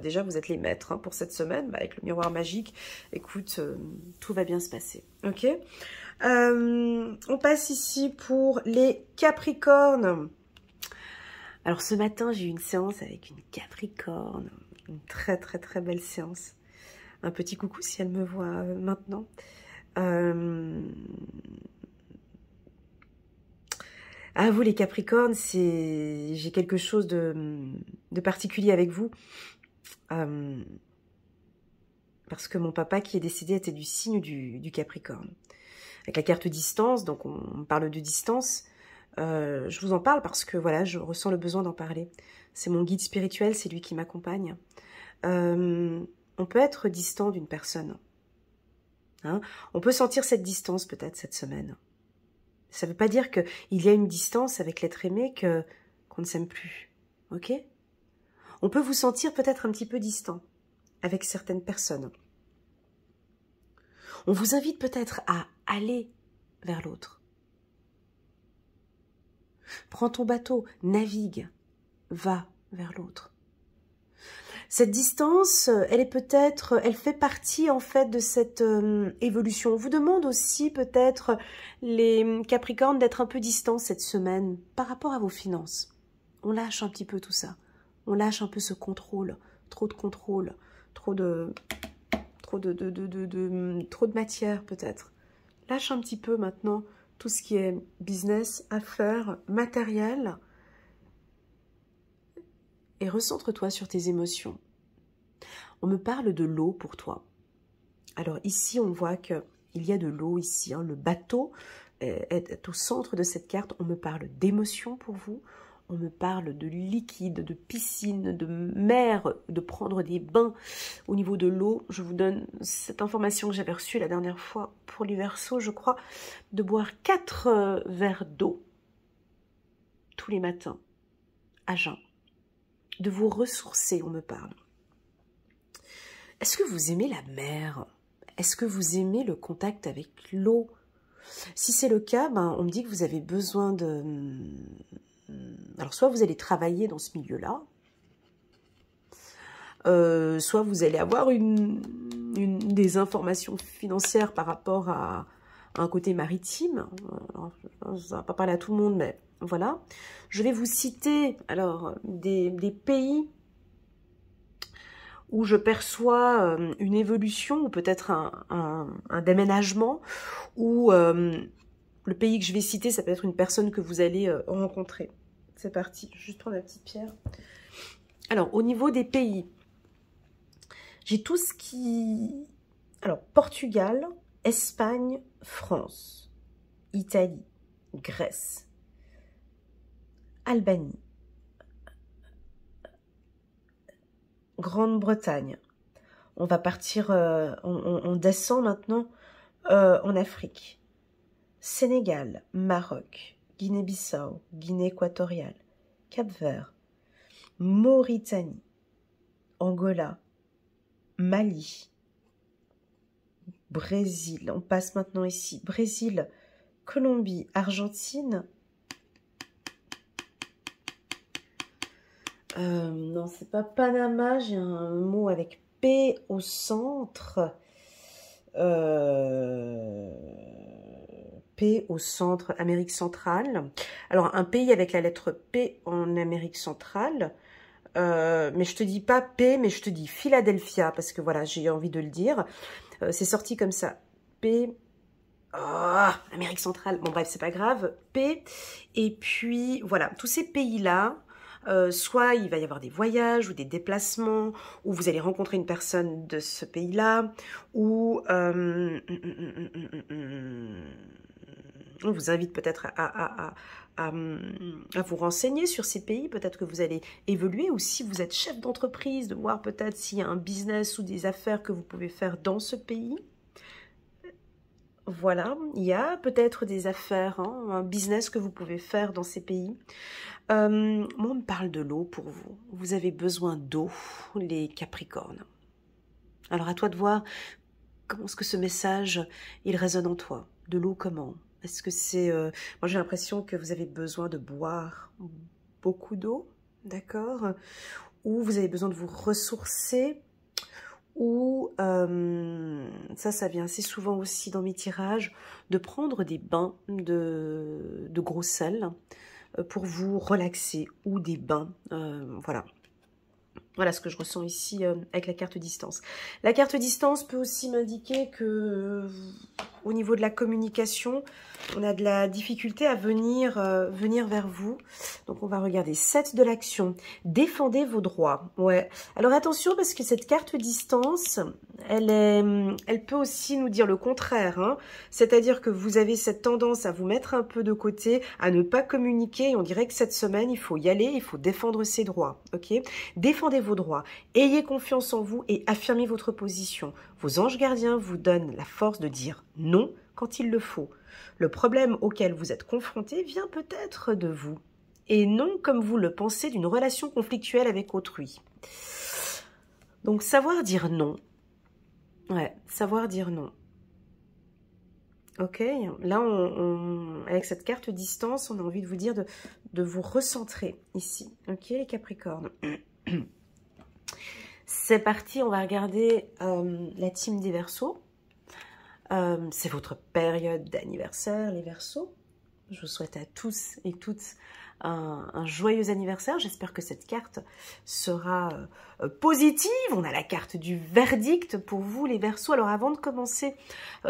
Speaker 1: déjà, vous êtes les maîtres hein, pour cette semaine, avec le miroir magique. Écoute, tout va bien se passer, ok. On passe ici pour les Capricornes. Alors, ce matin, j'ai eu une séance avec une Capricorne. Une très très très belle séance. Un petit coucou si elle me voit maintenant. À vous les Capricornes, j'ai quelque chose de particulier avec vous. Parce que mon papa qui est décédé était du signe du Capricorne. Avec la carte distance, donc on parle de distance. Je vous en parle parce que voilà, je ressens le besoin d'en parler. C'est mon guide spirituel, c'est lui qui m'accompagne. On peut être distant d'une personne. Hein? On peut sentir cette distance peut-être cette semaine. Ça ne veut pas dire qu'il y a une distance avec l'être aimé qu'on ne s'aime plus. Ok? On peut vous sentir peut-être un petit peu distant avec certaines personnes. On vous invite peut-être à aller vers l'autre. Prends ton bateau, navigue, va vers l'autre. Cette distance, elle fait partie en fait de cette évolution. On vous demande aussi peut-être, les Capricornes, d'être un peu distants cette semaine par rapport à vos finances. On lâche un petit peu tout ça. On lâche un peu ce contrôle, trop de contrôle, trop de matière peut-être. Lâche un petit peu maintenant tout ce qui est business, affaires, matériel. Et recentre-toi sur tes émotions. On me parle de l'eau pour toi. Alors ici, on voit qu'il y a de l'eau ici. Hein. Le bateau est au centre de cette carte. On me parle d'émotions pour vous. On me parle de liquide, de piscine, de mer, de prendre des bains au niveau de l'eau. Je vous donne cette information que j'avais reçue la dernière fois pour les Verseaux, je crois, de boire 4 verres d'eau tous les matins à jeun. De vous ressourcer, on me parle. Est-ce que vous aimez la mer? Est-ce que vous aimez le contact avec l'eau? Si c'est le cas, on me dit que vous avez besoin de... Alors, soit vous allez travailler dans ce milieu-là, soit vous allez avoir des informations financières par rapport à un côté maritime. Alors, ça ne va pas parler à tout le monde, mais voilà. Je vais vous citer alors des pays où je perçois une évolution ou peut-être un déménagement, ou le pays que je vais citer, ça peut être une personne que vous allez rencontrer. C'est parti, juste prendre la petite pierre. Alors, au niveau des pays, j'ai tout ce qui... Alors, Portugal, Espagne, France, Italie, Grèce, Albanie, Grande-Bretagne. On va partir, on descend maintenant en Afrique. Sénégal, Maroc, Guinée-Bissau, Guinée équatoriale, Cap-Vert, Mauritanie, Angola, Mali, Brésil. On passe maintenant ici. Brésil, Colombie, Argentine. Non, c'est pas Panama, j'ai un mot avec P au centre. P au centre, Amérique centrale. Alors, un pays avec la lettre P en Amérique centrale. Mais je te dis pas P, mais je te dis Philadelphia, parce que voilà, j'ai envie de le dire. C'est sorti comme ça. P... Amérique centrale. Bon, bref, c'est pas grave. P. Et puis, voilà, tous ces pays-là... soit il va y avoir des voyages ou des déplacements, ou vous allez rencontrer une personne de ce pays-là, ou on vous invite peut-être à vous renseigner sur ces pays, peut-être que vous allez évoluer, ou si vous êtes chef d'entreprise, de voir peut-être s'il y a un business ou des affaires que vous pouvez faire dans ce pays. Voilà, il y a peut-être des affaires, hein, un business que vous pouvez faire dans ces pays. Moi, on me parle de l'eau pour vous. Vous avez besoin d'eau, les Capricornes. Alors, à toi de voir comment est-ce que ce message, il résonne en toi. De l'eau comment? Est-ce que c'est... moi, j'ai l'impression que vous avez besoin de boire beaucoup d'eau, d'accord? Ou vous avez besoin de vous ressourcer, ou, ça vient assez souvent aussi dans mes tirages, de prendre des bains de gros sel pour vous relaxer, ou des bains, voilà. Voilà ce que je ressens ici avec la carte distance. La carte distance peut aussi m'indiquer que au niveau de la communication, on a de la difficulté à venir vers vous. Donc on va regarder 7 de l'action. Défendez vos droits. Ouais. Alors attention parce que cette carte distance, elle peut aussi nous dire le contraire. Hein. C'est-à-dire que vous avez cette tendance à vous mettre un peu de côté, à ne pas communiquer. Et on dirait que cette semaine, il faut y aller, il faut défendre ses droits. Ok? Défendez vos droits. Ayez confiance en vous et affirmez votre position. Vos anges gardiens vous donnent la force de dire non quand il le faut. Le problème auquel vous êtes confronté vient peut-être de vous, et non comme vous le pensez d'une relation conflictuelle avec autrui. Donc savoir dire non. Ouais, savoir dire non. Ok, là, avec cette carte distance, on a envie de vous dire de vous recentrer ici. Ok, les Capricornes. C'est parti, on va regarder la team des Verseaux. C'est votre période d'anniversaire, les Verseaux. Je vous souhaite à tous et toutes un joyeux anniversaire. J'espère que cette carte sera positive. On a la carte du verdict pour vous, les Verseaux. Alors, avant de commencer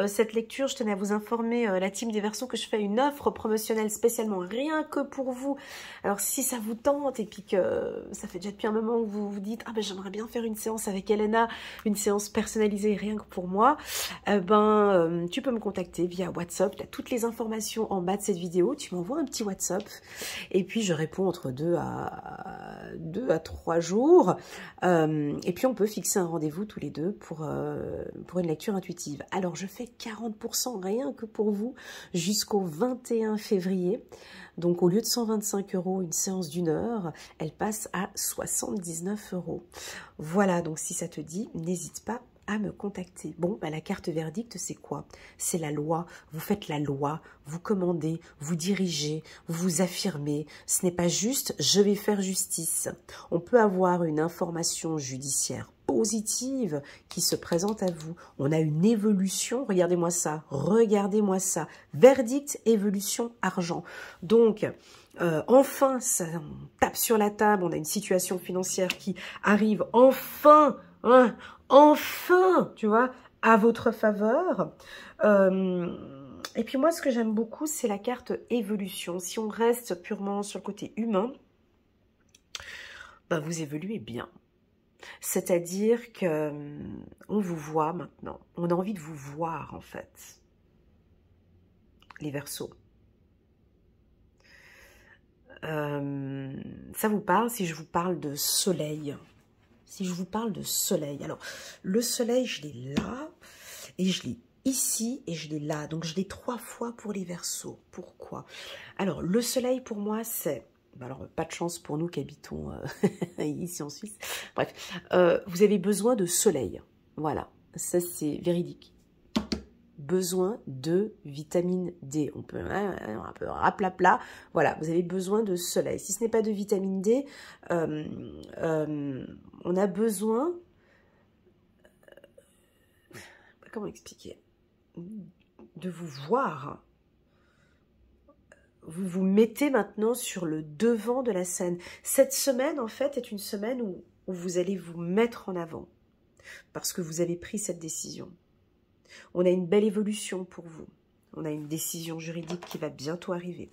Speaker 1: cette lecture, je tenais à vous informer, la team des Verseaux, que je fais une offre promotionnelle spécialement rien que pour vous. Alors, si ça vous tente et puis que ça fait déjà depuis un moment que vous vous dites « Ah ben, j'aimerais bien faire une séance avec Elena, une séance personnalisée rien que pour moi », tu peux me contacter via WhatsApp. Tu as toutes les informations en bas de cette vidéo. Tu m'envoies un petit WhatsApp et puis je réponds entre 2 à 3 jours. Et puis on peut fixer un rendez-vous tous les deux pour une lecture intuitive. Alors je fais 40% rien que pour vous jusqu'au 21 février. Donc au lieu de 125 €, une séance d'1 heure, elle passe à 79 €. Voilà, donc si ça te dit, n'hésite pas à me contacter. Bon, la carte verdict, c'est quoi? C'est la loi. Vous faites la loi, vous commandez, vous dirigez, vous affirmez. Ce n'est pas juste « je vais faire justice ». On peut avoir une information judiciaire positive qui se présente à vous. On a une évolution, regardez-moi ça, regardez-moi ça. Verdict, évolution, argent. Donc, enfin, ça, on tape sur la table, on a une situation financière qui arrive enfin, hein, enfin, tu vois, à votre faveur. Et puis moi, ce que j'aime beaucoup, c'est la carte évolution. Si on reste purement sur le côté humain, vous évoluez bien. C'est-à-dire que on vous voit maintenant. On a envie de vous voir, en fait. Les Verseaux. Ça vous parle si je vous parle de soleil? Si je vous parle de soleil, alors le soleil, je l'ai là, et je l'ai ici, et je l'ai là. Donc je l'ai 3 fois pour les Verseaux. Pourquoi? Alors le soleil pour moi, c'est... Alors pas de chance pour nous qui habitons ici en Suisse. Bref, vous avez besoin de soleil. Voilà, ça c'est véridique. Besoin de vitamine D. On peut un peu raplapla. Voilà, vous avez besoin de soleil. Si ce n'est pas de vitamine D, on a besoin... Comment expliquer? De vous voir. Vous vous mettez maintenant sur le devant de la scène. Cette semaine, en fait, est une semaine où vous allez vous mettre en avant. Parce que vous avez pris cette décision. On a une belle évolution pour vous. On a une décision juridique qui va bientôt arriver.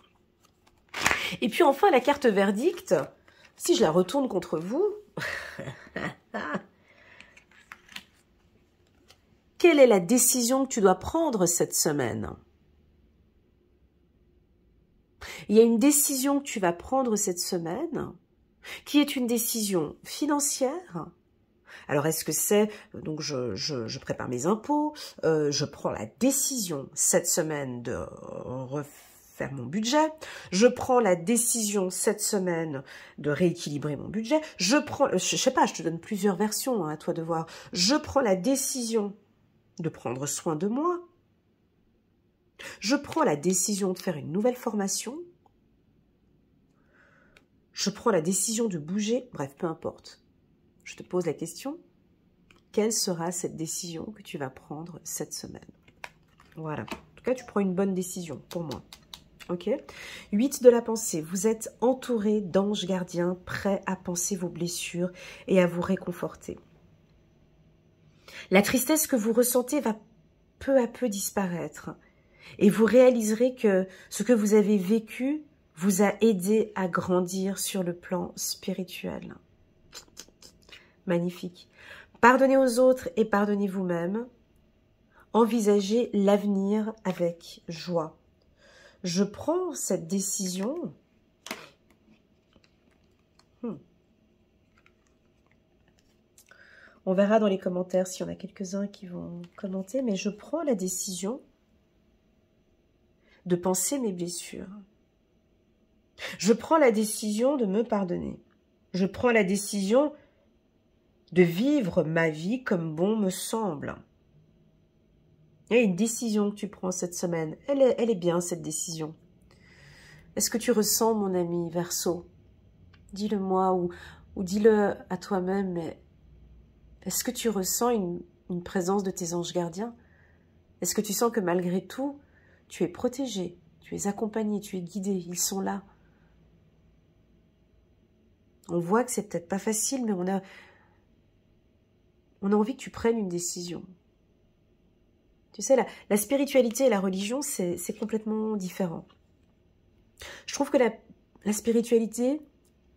Speaker 1: Et puis enfin, la carte verdict, si je la retourne contre vous, quelle est la décision que tu dois prendre cette semaine? Il y a une décision que tu vas prendre cette semaine, qui est une décision financière. Alors, est-ce que c'est, donc je prépare mes impôts, je prends la décision cette semaine de faire mon budget. Je prends la décision cette semaine de rééquilibrer mon budget. Je sais pas, je te donne plusieurs versions, hein, à toi de voir. Je prends la décision de prendre soin de moi. Je prends la décision de faire une nouvelle formation. Je prends la décision de bouger. Bref, peu importe. Je te pose la question. Quelle sera cette décision que tu vas prendre cette semaine? Voilà. En tout cas, tu prends une bonne décision pour moi. Ok? 8 de la pensée. Vous êtes entouré d'anges gardiens prêts à penser vos blessures et à vous réconforter. La tristesse que vous ressentez va peu à peu disparaître. Et vous réaliserez que ce que vous avez vécu vous a aidé à grandir sur le plan spirituel. Magnifique. Pardonnez aux autres et pardonnez vous-même. Envisagez l'avenir avec joie. Je prends cette décision. On verra dans les commentaires s'il y en a quelques-uns qui vont commenter, mais je prends la décision de penser mes blessures. Je prends la décision de me pardonner. Je prends la décision de vivre ma vie comme bon me semble. Il y a une décision que tu prends cette semaine. Elle est bien, cette décision. Est-ce que tu ressens, mon ami Verseau? Dis-le-moi ou dis-le à toi-même, mais est-ce que tu ressens une présence de tes anges gardiens? Est-ce que tu sens que malgré tout, tu es protégé, tu es accompagné, tu es guidé, ils sont là? On voit que c'est peut-être pas facile, mais on a envie que tu prennes une décision. Tu sais, la spiritualité et la religion, c'est complètement différent. Je trouve que la spiritualité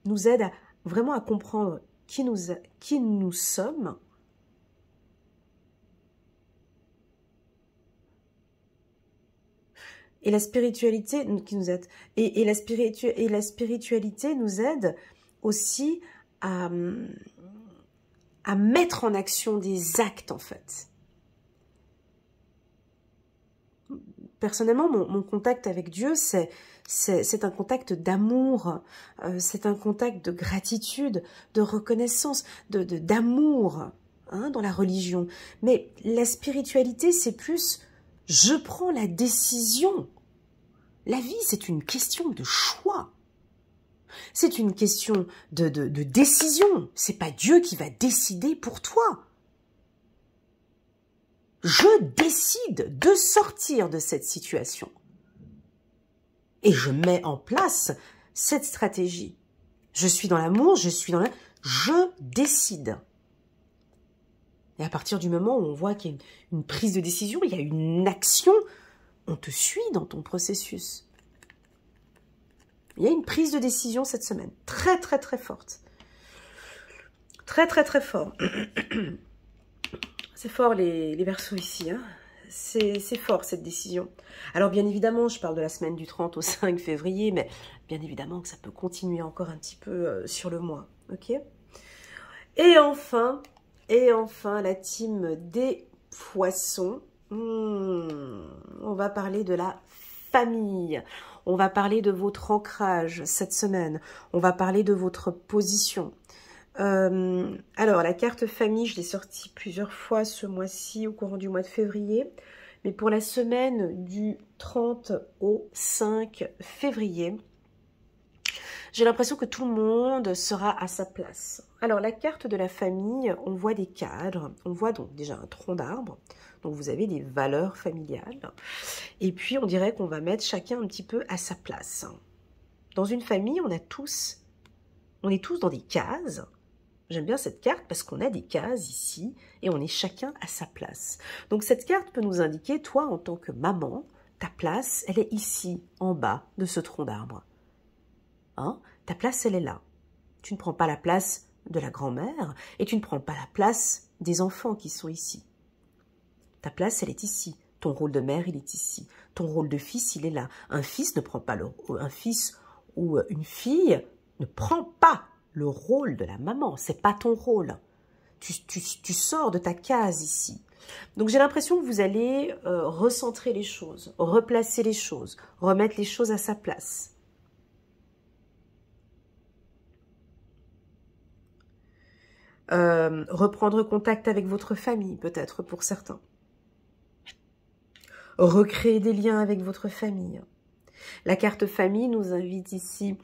Speaker 1: nous aide vraiment à comprendre qui nous sommes. Et la spiritualité qui nous aide. Et la spiritualité nous aide aussi à mettre en action des actes, en fait. Personnellement, mon contact avec Dieu, c'est un contact d'amour, c'est un contact de gratitude, de reconnaissance, d'amour, hein, dans la religion. Mais la spiritualité, c'est plus, je prends la décision. La vie, c'est une question de choix. C'est une question de décision. C'est pas Dieu qui va décider pour toi. Je décide de sortir de cette situation. Et je mets en place cette stratégie. Je suis dans l'amour, je décide. Et à partir du moment où on voit qu'il y a une prise de décision, il y a une action, on te suit dans ton processus. Il y a une prise de décision cette semaine. Très, très, très forte. Très, très, très fort. C'est fort les Verseaux ici, hein. C'est fort cette décision. Alors bien évidemment, je parle de la semaine du 30 au 5 février, mais bien évidemment que ça peut continuer encore un petit peu sur le mois, ok? Et enfin, la team des Poissons. On va parler de la famille. On va parler de votre ancrage cette semaine. On va parler de votre position. Alors, la carte famille, je l'ai sortie plusieurs fois ce mois-ci, au courant du mois de février. Mais pour la semaine du 30 au 5 février, j'ai l'impression que tout le monde sera à sa place. Alors, la carte de la famille, on voit des cadres. On voit donc déjà un tronc d'arbre. Donc, vous avez des valeurs familiales. Et puis, on dirait qu'on va mettre chacun un petit peu à sa place. Dans une famille, on est tous dans des cases. J'aime bien cette carte parce qu'on a des cases ici et on est chacun à sa place. Donc cette carte peut nous indiquer, toi en tant que maman, ta place, elle est ici, en bas de ce tronc d'arbre. Hein? Ta place, elle est là. Tu ne prends pas la place de la grand-mère et tu ne prends pas la place des enfants qui sont ici. Ta place, elle est ici. Ton rôle de mère, il est ici. Ton rôle de fils, il est là. Un fils ne prend pas un fils ou une fille ne prend pas le rôle de la maman, c'est pas ton rôle. tu sors de ta case ici. Donc j'ai l'impression que vous allez recentrer les choses, replacer les choses, remettre les choses à sa place. Reprendre contact avec votre famille, peut-être pour certains. Recréer des liens avec votre famille. La carte famille nous invite ici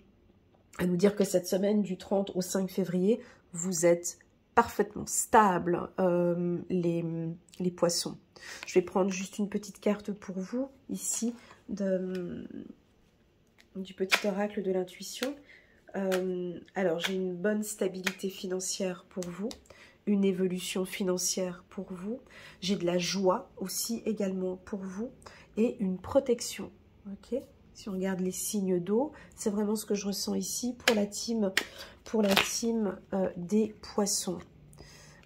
Speaker 1: à nous dire que cette semaine du 30 au 5 février, vous êtes parfaitement stable, les poissons. Je vais prendre juste une petite carte pour vous, ici, du petit oracle de l'intuition. Alors, j'ai une bonne stabilité financière pour vous, une évolution financière pour vous. J'ai de la joie aussi également pour vous et une protection. Ok ? Si on regarde les signes d'eau, c'est vraiment ce que je ressens ici pour la team des poissons.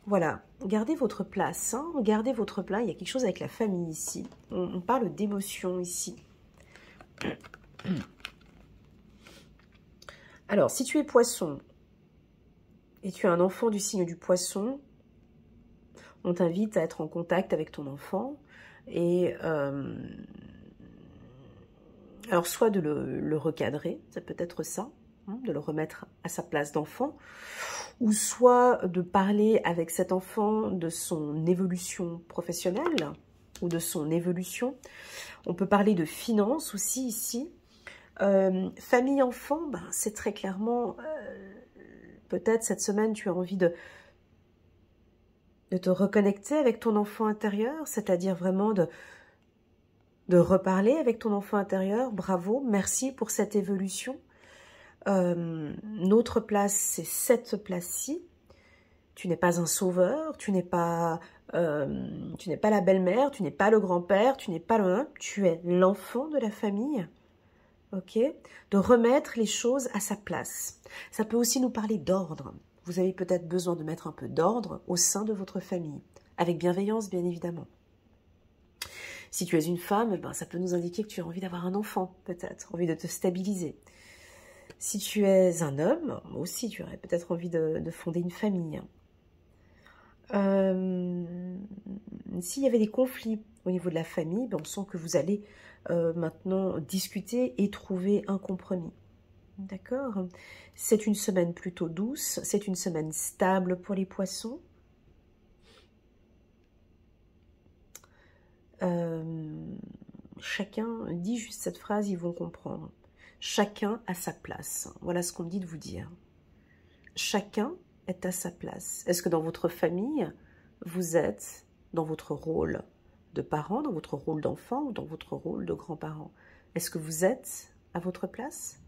Speaker 1: Voilà, gardez votre place, hein, gardez votre place. Il y a quelque chose avec la famille ici. On parle d'émotion ici. Alors, si tu es poisson et tu es un enfant du signe du poisson, on t'invite à être en contact avec ton enfant et alors soit de le recadrer, ça peut être ça, hein, de le remettre à sa place d'enfant, ou soit de parler avec cet enfant de son évolution professionnelle ou de son évolution. On peut parler de finances aussi ici. Famille-enfant, ben, c'est très clairement, peut-être cette semaine tu as envie de te reconnecter avec ton enfant intérieur, c'est-à-dire vraiment de reparler avec ton enfant intérieur. Bravo, merci pour cette évolution. Notre place, c'est cette place-ci. Tu n'es pas un sauveur, tu n'es pas la belle-mère, tu n'es pas le grand-père, tu n'es pas le... Tu es l'enfant de la famille. Ok, de remettre les choses à sa place. Ça peut aussi nous parler d'ordre. Vous avez peut-être besoin de mettre un peu d'ordre au sein de votre famille, avec bienveillance bien évidemment. Si tu es une femme, ben, ça peut nous indiquer que tu as envie d'avoir un enfant, peut-être, envie de te stabiliser. Si tu es un homme, aussi tu aurais peut-être envie de fonder une famille. S'il y avait des conflits au niveau de la famille, ben, on sent que vous allez maintenant discuter et trouver un compromis. D'accord? C'est une semaine plutôt douce, c'est une semaine stable pour les poissons. Chacun dit juste cette phrase, ils vont comprendre. Chacun a sa place. Voilà ce qu'on me dit de vous dire. Chacun est à sa place. Est-ce que dans votre famille, vous êtes dans votre rôle de parent, dans votre rôle d'enfant ou dans votre rôle de grand-parent? Est-ce que vous êtes à votre place?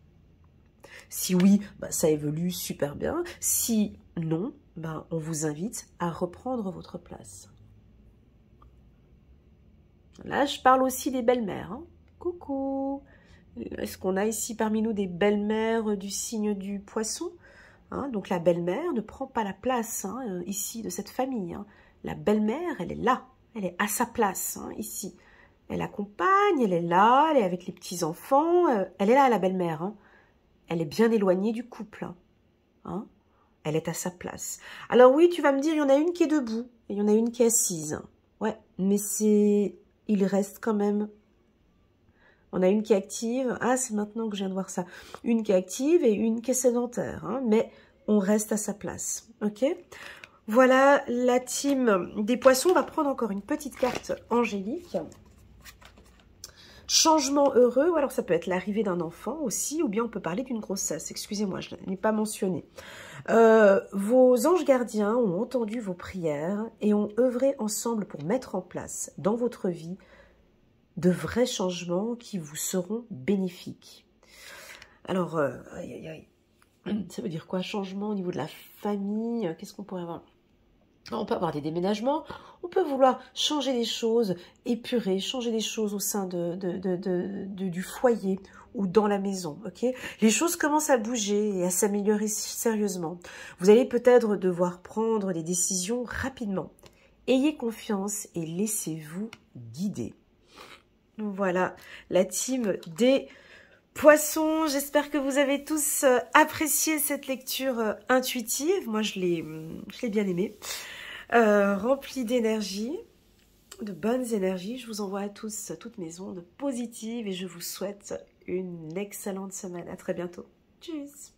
Speaker 1: Si oui, bah, ça évolue super bien. Si non, bah, on vous invite à reprendre votre place. Là, je parle aussi des belles-mères. Hein. Coucou! Est-ce qu'on a ici parmi nous des belles-mères du signe du poisson? Hein, donc la belle-mère ne prend pas la place hein, ici de cette famille. Hein. La belle-mère, elle est là. Elle est à sa place hein, ici. Elle accompagne, elle est là, elle est avec les petits-enfants. Elle est là, la belle-mère. Hein. Elle est bien éloignée du couple. Hein. Elle est à sa place. Alors oui, tu vas me dire, il y en a une qui est debout et il y en a une qui est assise. Ouais, mais c'est... Il reste quand même... On a une qui est active. Ah, c'est maintenant que je viens de voir ça. Une qui est active et une qui est sédentaire. Hein, mais on reste à sa place. Ok? Voilà la team des poissons. On va prendre encore une petite carte angélique. Changement heureux. Ou alors ça peut être l'arrivée d'un enfant aussi. Ou bien on peut parler d'une grossesse. Excusez-moi, je n'ai pas mentionné. Vos anges gardiens ont entendu vos prières et ont œuvré ensemble pour mettre en place dans votre vie de vrais changements qui vous seront bénéfiques. Alors, ça veut dire quoi? Changement au niveau de la famille? Qu'est-ce qu'on pourrait avoir? On peut avoir des déménagements, on peut vouloir changer des choses, épurer, changer des choses au sein du foyer ou dans la maison. Ok, les choses commencent à bouger et à s'améliorer sérieusement. Vous allez peut-être devoir prendre des décisions rapidement. Ayez confiance et laissez-vous guider. Voilà, la team des Poissons, j'espère que vous avez tous apprécié cette lecture intuitive. Moi, je l'ai bien aimée. Remplie d'énergie, de bonnes énergies. Je vous envoie à tous toutes mes ondes positives et je vous souhaite une excellente semaine. À très bientôt. Tchuss.